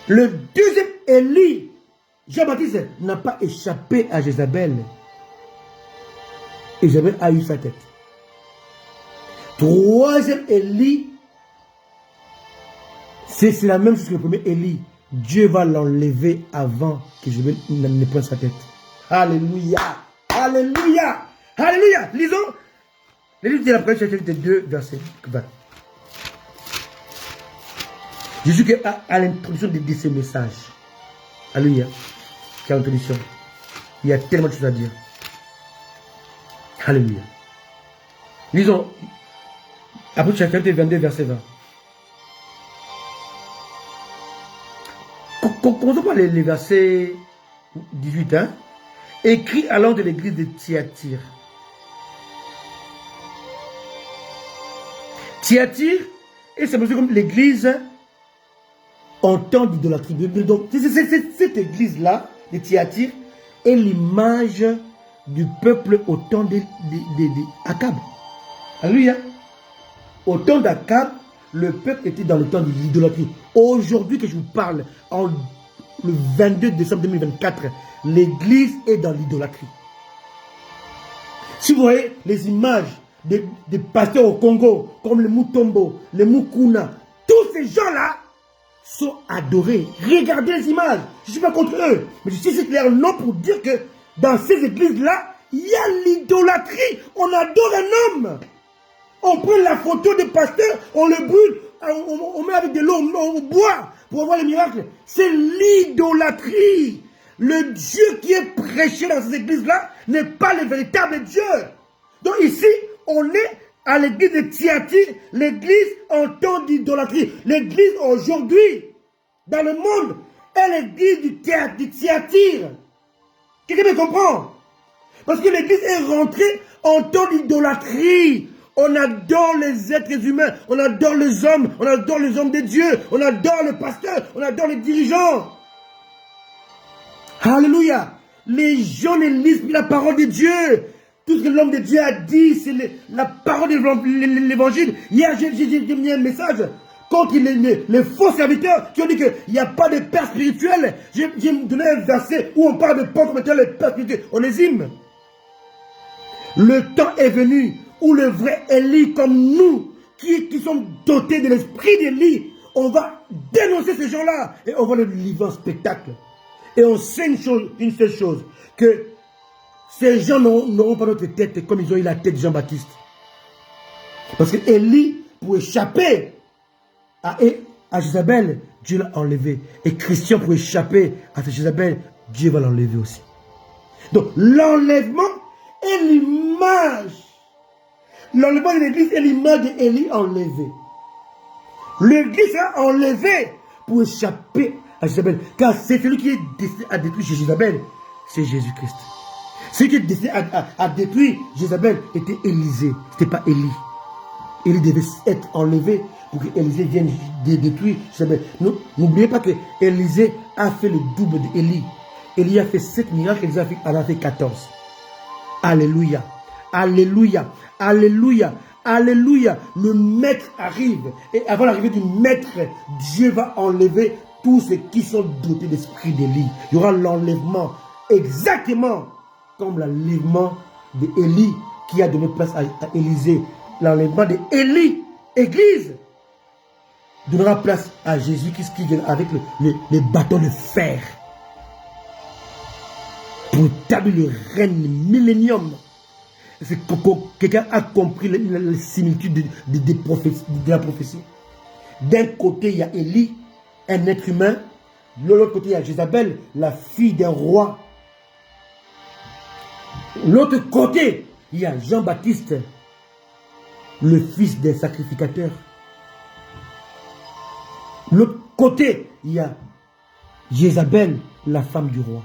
Le deuxième Élie, Jean-Baptiste, n'a pas échappé à Jézabel. Et Jézabel a eu sa tête. Troisième Élie, c'est la même chose que le premier Élie. Dieu va l'enlever avant que Jézabel ne prenne sa tête. Alléluia. Alléluia. Alléluia. Lisons le livre de la Prêche, chapitre 2, verset 20. Jésus qui est à l'introduction de ces messages. Alléluia. Qui est l'introduction. Il y a tellement de choses à dire. Alléluia. Lisons. Après chapitre 22, verset 20. Commençons par les versets 18. Hein? Écrit à l'ange de l'église de Thyatire. Thyatire, et c'est comme l'église en temps d'idolâtrie. Donc, cette église-là, de Thyatire, est l'image du peuple au temps d'Akab. Alléluia. Au temps d'Akab, le peuple était dans le temps de l'idolâtrie. Aujourd'hui que je vous parle, le 22 décembre 2024, l'église est dans l'idolâtrie. Si vous voyez les images des pasteurs au Congo, comme les Mutombo, les Mukuna, tous ces gens-là sont adorés. Regardez les images. Je ne suis pas contre eux, mais je suis ici clair non pour dire que dans ces églises-là, il y a l'idolâtrie. On adore un homme. On prend la photo des pasteurs, on le brûle, on met avec de l'eau, on boit pour avoir les miracles. C'est l'idolâtrie. Le Dieu qui est prêché dans ces églises-là n'est pas le véritable Dieu. Donc ici, on est à l'église de Thyatire, l'église en temps d'idolâtrie. L'église aujourd'hui, dans le monde, est l'église du Thyatire. Quelqu'un me comprend? Parce que l'église est rentrée en temps d'idolâtrie. On adore les êtres humains, on adore les hommes de Dieu, on adore les pasteurs, on adore les dirigeants. Alléluia. Les gens ne lisent plus la parole de Dieu. Tout ce que l'homme de Dieu a dit, c'est la parole de l'évangile. Hier, j'ai mis un message contre les faux serviteurs qui ont dit qu'il n'y a pas de père spirituel. J'ai donné un verset où on parle de pauvres comme étant les pères spirituels. Onésime. Le temps est venu où le vrai Élie comme nous, qui sommes dotés de l'esprit d'Élie, on va dénoncer ces gens-là et on va les livrer en spectacle. Et on sait une seule chose, que ces gens n'auront pas notre tête comme ils ont eu la tête de Jean-Baptiste. Parce que Élie, pour échapper à Jézabel, Dieu l'a enlevé. Et Christian, pour échapper à Jézabel, Dieu va l'enlever aussi. Donc l'enlèvement est l'image. L'enlèvement de l'église est l'image d'Élie enlevée. L'église a enlevé pour échapper à Jézabel. Car c'est celui qui est destiné à détruire Jézabel, c'est Jésus-Christ. Celui qui est destiné à détruire Jézabel était Élisée, ce n'était pas Élie. Élie devait être enlevé pour que Élisée vienne détruire Jézabel. N'oubliez pas que Élisée a fait le double d'Élie. Élie a fait 7 miracles, Élisée en a fait 14. Alléluia. Alléluia. Alléluia. Alléluia. Le maître arrive. Et avant l'arrivée du maître, Dieu va enlever tous ceux qui sont dotés d'esprit d'Élie. Il y aura l'enlèvement exactement comme l'enlèvement d'Élie qui a donné place à Élisée. L'enlèvement d'Élie, Église, donnera place à Jésus-Christ qui vient avec les bâtons de fer pour établir le règne, le millénium. Quelqu'un a compris la similitude de la prophétie. D'un côté, il y a Élie, un être humain. De l'autre côté, il y a Jézabel, la fille d'un roi. De l'autre côté, il y a Jean-Baptiste, le fils d'un sacrificateur. De l'autre côté, il y a Jézabel, la femme du roi.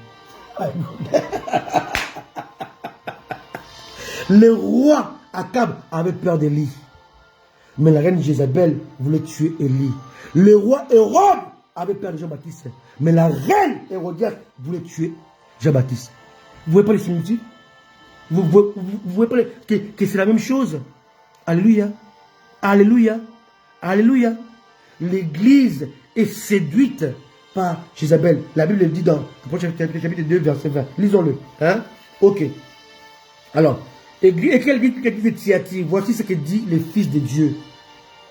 Le roi Akab avait peur d'Élie. Mais la reine Jézabel voulait tuer Élie. Le roi Hérode avait peur de Jean-Baptiste. Mais la reine Hérodiade voulait tuer Jean-Baptiste. Vous voyez pas les similitudes? Vous voyez pas que c'est la même chose? Alléluia. Alléluia. Alléluia. L'église est séduite par Jézabel. La Bible le dit dans le chapitre 2, verset 20. Lisons-le. Hein? Ok. Alors, écrit l'église de Thyatire. Voici ce que dit le Fils de Dieu.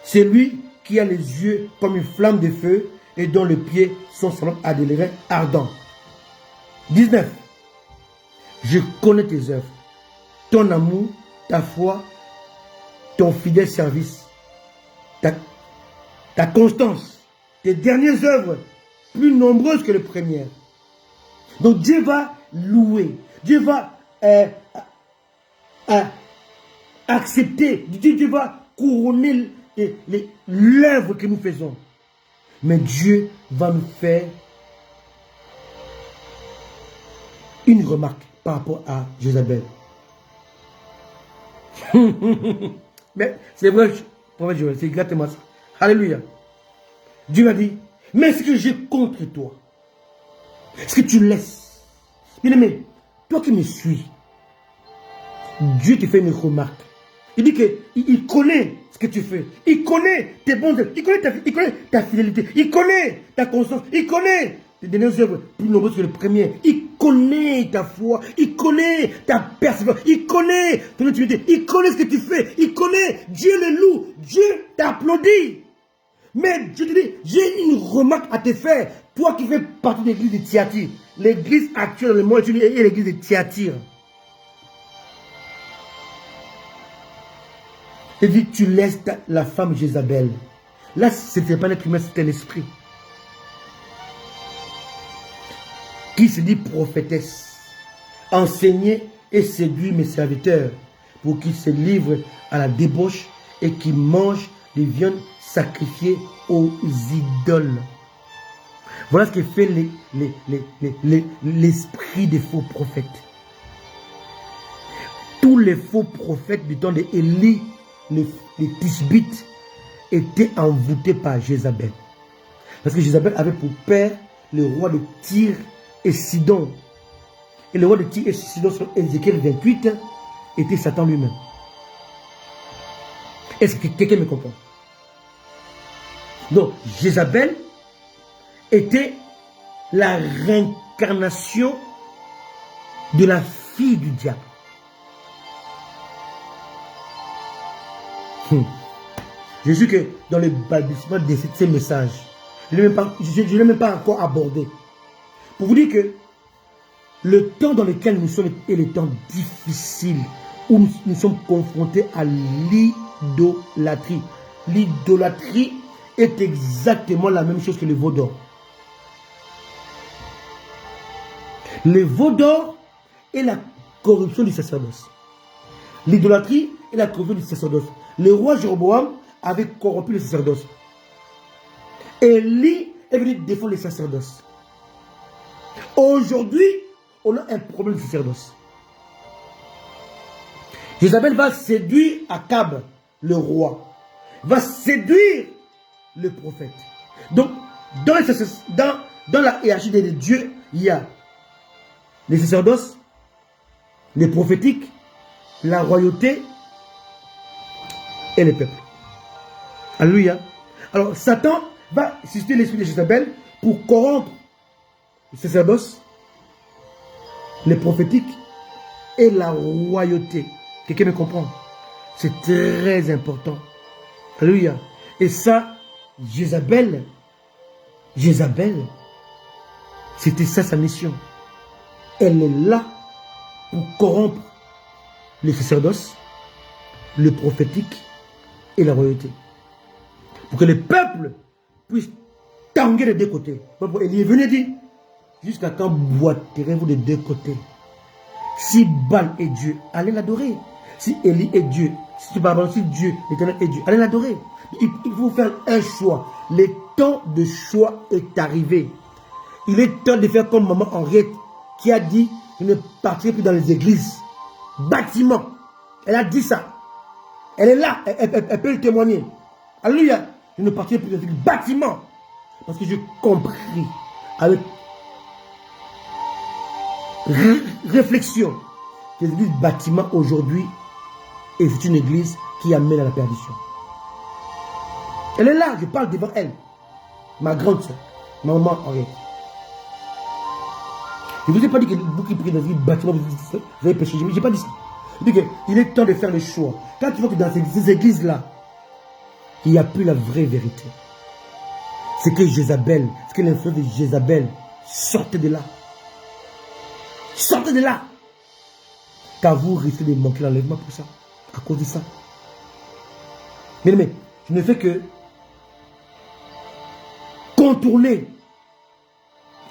C'est lui qui a les yeux comme une flamme de feu et dont les pieds sont semblables à des lérins ardents. 19. Je connais tes œuvres, ton amour, ta foi, ton fidèle service, ta constance, tes dernières œuvres, plus nombreuses que les premières. Donc Dieu va louer, Dieu va accepter, Dieu va couronner l'œuvre que nous faisons. Mais Dieu va nous faire une remarque par rapport à Jézabel. Mais c'est vrai, c'est exactement ça. Alléluia. Dieu m'a dit, Mais ce que j'ai contre toi, ce que tu laisses. Bien-aimé, toi qui me suis, Dieu te fait une remarque. Il dit qu'il connaît ce que tu fais. Il connaît tes bons œuvres. Il connaît ta fidélité. Il connaît ta conscience. Il connaît tes dernières œuvres plus nombreuses que les premières. Il connaît ta foi. Il connaît ta persévérance. Il connaît ton intimité. Il connaît ce que tu fais. Il connaît. Dieu le loue. Dieu t'applaudit. Mais je te dis, j'ai une remarque à te faire. Toi qui fais partie de l'église de Thyatire. L'église actuelle dans le monde est l'église de Thyatire. Il dit, tu laisses la femme Jézabel. Là, ce n'était pas l'être humain, c'était l'esprit. Qui se dit prophétesse. Enseigner et séduire mes serviteurs pour qu'ils se livrent à la débauche et qu'ils mangent des viandes sacrifiées aux idoles. Voilà ce que fait l'esprit des faux prophètes. Tous les faux prophètes du temps d'Élie, les Tishbites, étaient envoûtés par Jézabel. Parce que Jézabel avait pour père le roi de Tyr et Sidon. Et le roi de Tyr et Sidon, sur Ézéchiel 28, était Satan lui-même. Est-ce que quelqu'un me comprend? Donc, Jézabel était la réincarnation de la fille du diable. Je suis que dans le balbutiement de ces messages, je ne l'ai même pas encore abordé. Pour vous dire que le temps dans lequel nous sommes est le temps difficile, où nous sommes confrontés à l'idolâtrie. L'idolâtrie est exactement la même chose que le veau d'or. Le veau d'or est la corruption du sacerdoce. L'idolâtrie est la corruption du sacerdoce. Le roi Jéroboam avait corrompu le sacerdoce. Élie est venu défendre le sacerdoce. Aujourd'hui, on a un problème de sacerdoce. Jézabel va séduire Akab, le roi. Va séduire le prophète. Donc, dans la hiérarchie de Dieu, il y a les sacerdoces, les prophétiques, la royauté et le peuple. Alléluia. Alors, Satan va susciter l'esprit de Jézabel pour corrompre les sacerdoces, les prophétiques et la royauté. Quelqu'un me comprend? C'est très important. Alléluia. Et ça, Jézabel, c'était ça sa mission. Elle est là pour corrompre les sacerdoces, le prophétique et la royauté. Pour que le peuple puisse tanguer des deux côtés. Il est venu dire, jusqu'à quand boiterez-vous des deux côtés? Si Baal est Dieu, allez l'adorer. Si Élie est Dieu, si Dieu, l'Éternel est Dieu, allez l'adorer. Il faut faire un choix. Le temps de choix est arrivé. Il est temps de faire comme maman Henriette qui a dit, je ne partirai plus dans les églises. Bâtiments. Elle a dit ça. Elle est là. Elle peut le témoigner. Alléluia. Je ne partirai plus dans les églises. Bâtiments. Parce que j'ai compris avec réflexion que l'église bâtiment aujourd'hui est une église qui amène à la perdition. Elle est là, je parle devant elle. Ma grande soeur, ma maman Henriette. Je ne vous ai pas dit que vous qui priez dans un bâtiment, vous avez péché. Je n'ai pas dit ça. Je dis qu'il est temps de faire le choix. Quand tu vois que dans ces églises-là, il n'y a plus la vraie vérité. C'est que Jézabel, c'est que l'influence de Jézabel, sortez de là. Sortez de là. Car vous risquez de manquer l'enlèvement pour ça. À cause de ça. Mais je ne fais que contourner,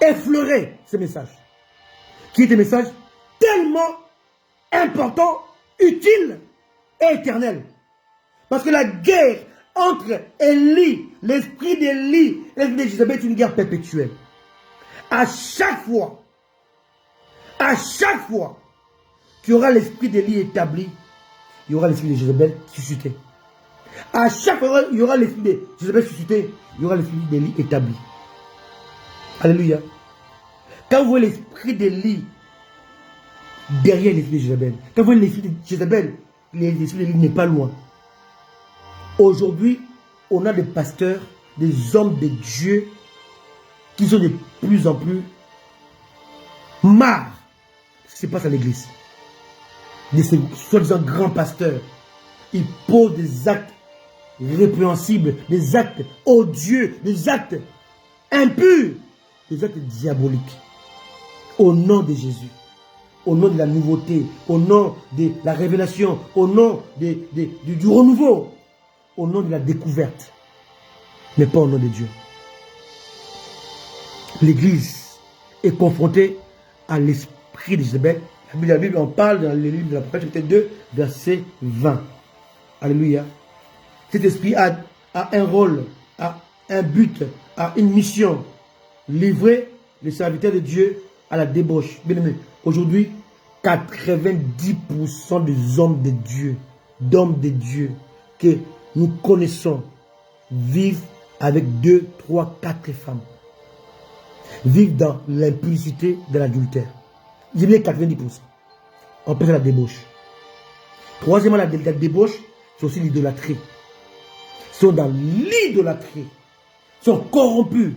effleurer ces messages. Qui est des messages tellement importants, utiles et éternels. Parce que la guerre entre Élie, l'esprit d'Élie et l'esprit de Jézabel est une guerre perpétuelle. À chaque fois qu'il y aura l'esprit d'Élie établi, il y aura l'esprit de Jézabel suscité. À chaque fois qu'il y aura l'esprit de Jézabel suscité, il y aura l'esprit d'Élie établi. Alléluia. Quand vous voyez l'esprit d'Élie derrière l'esprit de Jézabel, quand vous voyez l'esprit de Jézabel, l'esprit d'Élie n'est pas loin. Aujourd'hui, on a des pasteurs, des hommes de Dieu qui sont de plus en plus marre de ce qui se passe à l'église. De ces soi-disant grands pasteurs. Ils posent des actes répréhensibles, des actes odieux, des actes impurs, des actes diaboliques. Au nom de Jésus, au nom de la nouveauté, au nom de la révélation, au nom du renouveau, au nom de la découverte, mais pas au nom de Dieu. L'Église est confrontée à l'esprit de Jézabel. La Bible en parle dans le livre de l'Apocalypse, chapitre 2, verset 20. Alléluia. Cet esprit a un rôle, a un but, a une mission. Livrer les serviteurs de Dieu à la débauche. Bien aimé, aujourd'hui, 90% des hommes de Dieu, d'hommes de Dieu que nous connaissons, vivent avec 2, 3, 4 femmes. Vivent dans l'impudicité de l'adultère. Il y a 90%. On pense à la débauche. Troisièmement, la débauche, c'est aussi l'idolâtrie. Ils sont dans l'idolâtrie. Ils sont corrompus.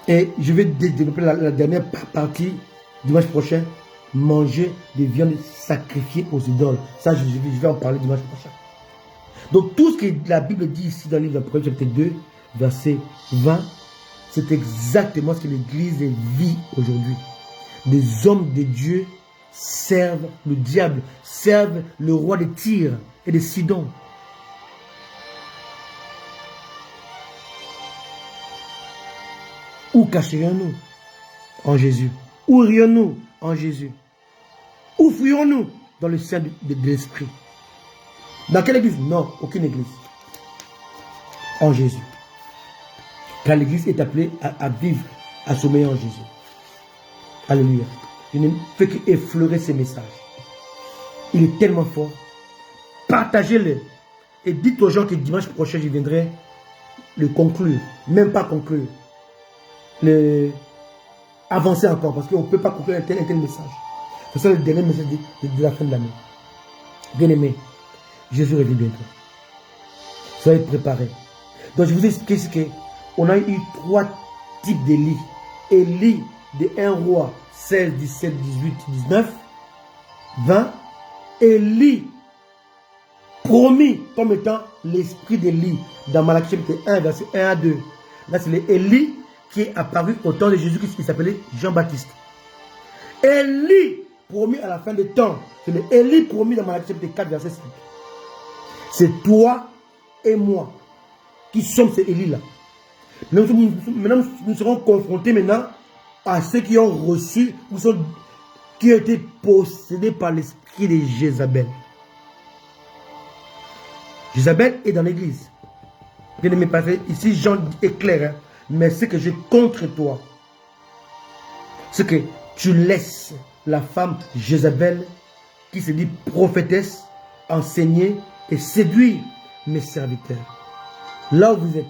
Et je vais développer la dernière partie dimanche prochain. Manger des viandes sacrifiées aux idoles. Ça, je vais en parler dimanche prochain. Donc, tout ce que la Bible dit ici dans le livre d'Apocalypse, chapitre 2, verset 20, c'est exactement ce que l'Église vit aujourd'hui. Des hommes de Dieu servent le diable, servent le roi de Tyr et de Sidon. Où cacherions-nous en Jésus? Où irions-nous en Jésus? Où fuyons-nous dans le sein de l'Esprit? Dans quelle église? Non, aucune église. En Jésus. Car l'église est appelée à vivre, à sommeiller en Jésus. Alléluia. Je ne fais qu'effleurer ces messages. Il est tellement fort. Partagez-le. Et dites aux gens que dimanche prochain, je viendrai le conclure. Même pas conclure. Avancer encore. Parce qu'on ne peut pas conclure un tel message. C'est ça le dernier message de la fin de l'année. Bien aimé, Jésus revient bientôt. Soyez préparés. Donc je vous explique ce qu'on a eu 3 types d'Élie. Élie de 1 roi 16, 17, 18, 19, 20. Élie promis comme étant l'esprit d'Élie dans Malachie chapitre 1, verset 1 à 2. Là c'est l'Élie qui est apparu au temps de Jésus-Christ qui s'appelait Jean-Baptiste. Élie promis à la fin des temps. C'est l'Élie promis dans Malachie chapitre 4, verset 5. C'est toi et moi qui sommes ces Élie-là. Maintenant, nous serons confrontés maintenant à ceux qui ont reçu, qui ont été possédés par l'esprit de Jézabel. Jézabel est dans l'église. Bien aimé, parce que ici Jean est clair, hein, mais ce que j'ai contre toi, c'est que tu laisses la femme Jézabel, qui se dit prophétesse, enseigner et séduire mes serviteurs. Là où vous êtes,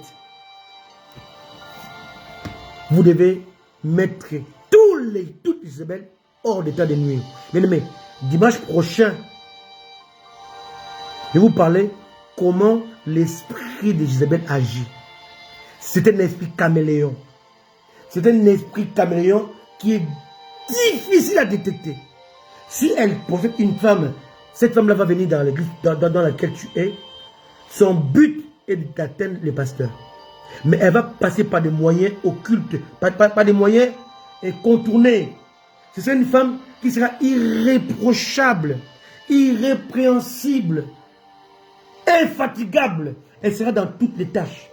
vous devez mettre toutes les Jézabel hors d'état de nuire. Bien aimé, dimanche prochain, je vais vous parler comment l'esprit de Jézabel agit. C'est un esprit caméléon. C'est un esprit caméléon qui est difficile à détecter. Si elle possède une femme, cette femme-là va venir dans l'église dans laquelle tu es. Son but est d'atteindre les pasteurs. Mais elle va passer par des moyens occultes, par des moyens contournés. Ce sera une femme qui sera irréprochable, irrépréhensible, infatigable. Elle sera dans toutes les tâches,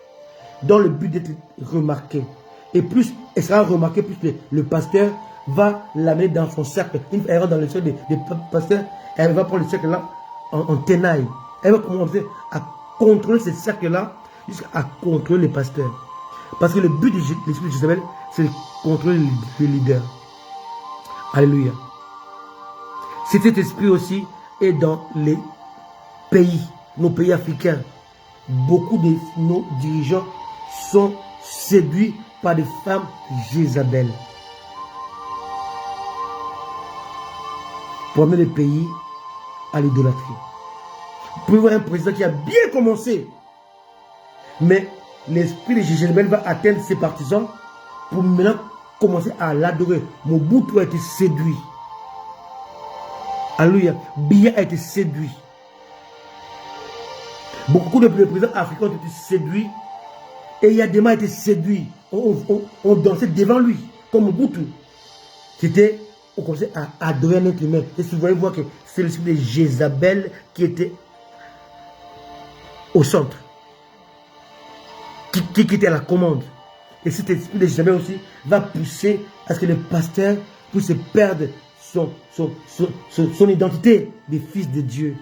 dans le but d'être remarquée. Et plus elle sera remarquée, plus le pasteur va l'amener dans son cercle. Elle va dans le cercle des pasteurs, elle va prendre le cercle là en tenaille. Elle va commencer à contrôler ce cercle-là jusqu'à contrôler les pasteurs. Parce que le but de l'esprit de Jézabel, c'est de contrôler les leaders. Alléluia. Cet esprit aussi est dans les pays, nos pays africains. Beaucoup de nos dirigeants sont séduits par des femmes Jézabel. Pour amener le pays à l'idolâtrie. Vous pouvez voir un président qui a bien commencé. Mais l'esprit de Jézabel va atteindre ses partisans pour maintenant commencer à l'adorer. Mobutu a été séduit. Alléluia. Biya a été séduit. Beaucoup de présidents africains ont été séduits. Et Yadema a été séduit. On dansait devant lui, comme Mobutu. C'était, on commençait à adorer un être humain. Et si vous voyez voir que c'est l'esprit de Jézabel qui était au centre. Qui était à la commande. Et cet esprit de Jézabel aussi va pousser à ce que le pasteur puisse perdre son identité de fils de Dieu,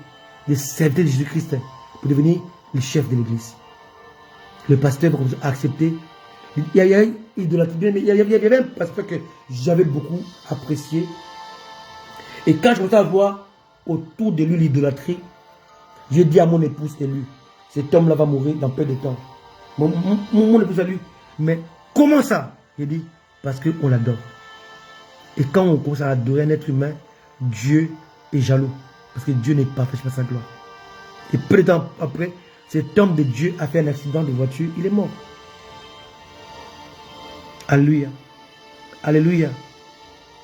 de serviteur de Jésus-Christ, pour devenir le chef de l'église. Le pasteur va accepter. Il y a une idolâtrie, mais il y avait un pasteur que j'avais beaucoup apprécié. Et quand je commençais à voir autour de lui l'idolâtrie, j'ai dit à mon épouse élue, cet homme-là va mourir dans peu de temps. Mon épouse a dit, mais comment ça? J'ai dit, parce qu'on l'adore. Et quand on commence à adorer un être humain, Dieu est jaloux. Parce que Dieu n'est pas fait par sa gloire. Et peu de temps après, cet homme de Dieu a fait un accident de voiture, il est mort. Alléluia. Alléluia.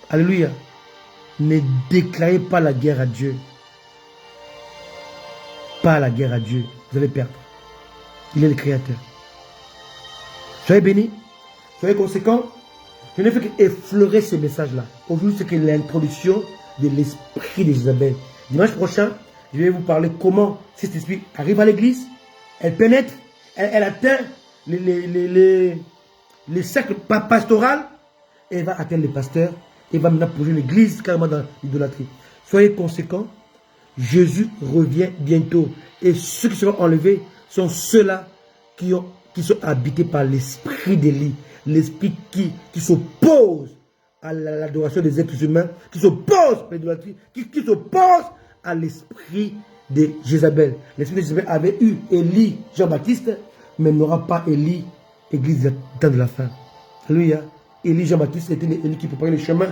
Alléluia. Ne déclarez pas la guerre à Dieu. Pas la guerre à Dieu. Vous allez perdre. Il est le créateur. Soyez bénis. Soyez conséquents. Je ne fais qu'effleurer ce message-là. Aujourd'hui, c'est que l'introduction de l'esprit de Jézabel. Dimanche prochain, je vais vous parler comment cet esprit arrive à l'église. Elle pénètre. Elle atteint les cercles pastoraux. Et elle va atteindre les pasteurs. Et va maintenant plonger l'église carrément dans l'idolâtrie. Soyez conséquents. Jésus revient bientôt. Et ceux qui seront enlevés sont ceux-là qui sont habités par l'esprit d'Élie. L'esprit qui s'oppose à l'adoration des êtres humains, qui s'oppose à l'idolâtrie, qui s'oppose à l'esprit de Jézabel. L'esprit de Jézabel avait eu Élie, Jean-Baptiste, mais n'aura pas Élie, église du temps de la fin. Alléluia. Élie, Jean-Baptiste était Élie qui préparait le chemin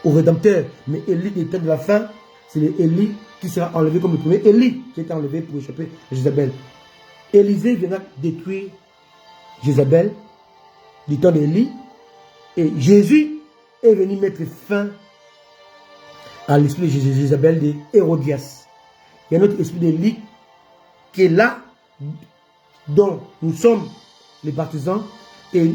au Rédempteur. Mais Élie, du temps de la fin, c'est Élie qui sera enlevé comme le premier Élie qui était enlevé pour échapper à Jézabel. Élisée viendra détruire Jézabel du temps d'Élie. Et Jésus est venu mettre fin à l'esprit de Jézabel de Hérodias. Il y a un autre esprit d'Élie qui est là, dont nous sommes les partisans, et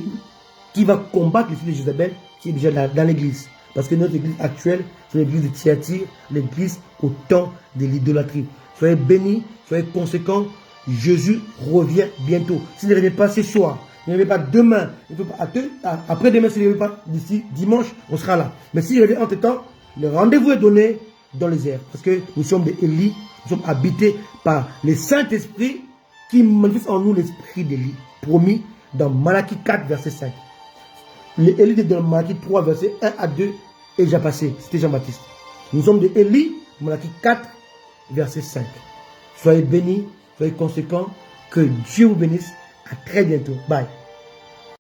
qui va combattre l'esprit de Jézabel qui est déjà dans l'église. Parce que notre église actuelle, c'est l'église de Thyatire, l'église au temps de l'idolâtrie. Soyez bénis, soyez conséquents. Jésus revient bientôt. S'il ne revient pas ce soir, il ne revient pas demain, après-demain, s'il ne revient pas d'ici dimanche, on sera là. Mais s'il revient entre temps, le rendez-vous est donné dans les airs. Parce que nous sommes des Élie, nous sommes habités par le Saint-Esprit qui manifeste en nous l'esprit d'Élie, promis dans Malachie 4, verset 5. L'Élie de dans Malachie 3, verset 1 à 2 est déjà passé. C'était Jean-Baptiste. Nous sommes des Élie, Malachie 4, verset 5. Soyez bénis, soyez conséquents. Que Dieu vous bénisse. À très bientôt. Bye.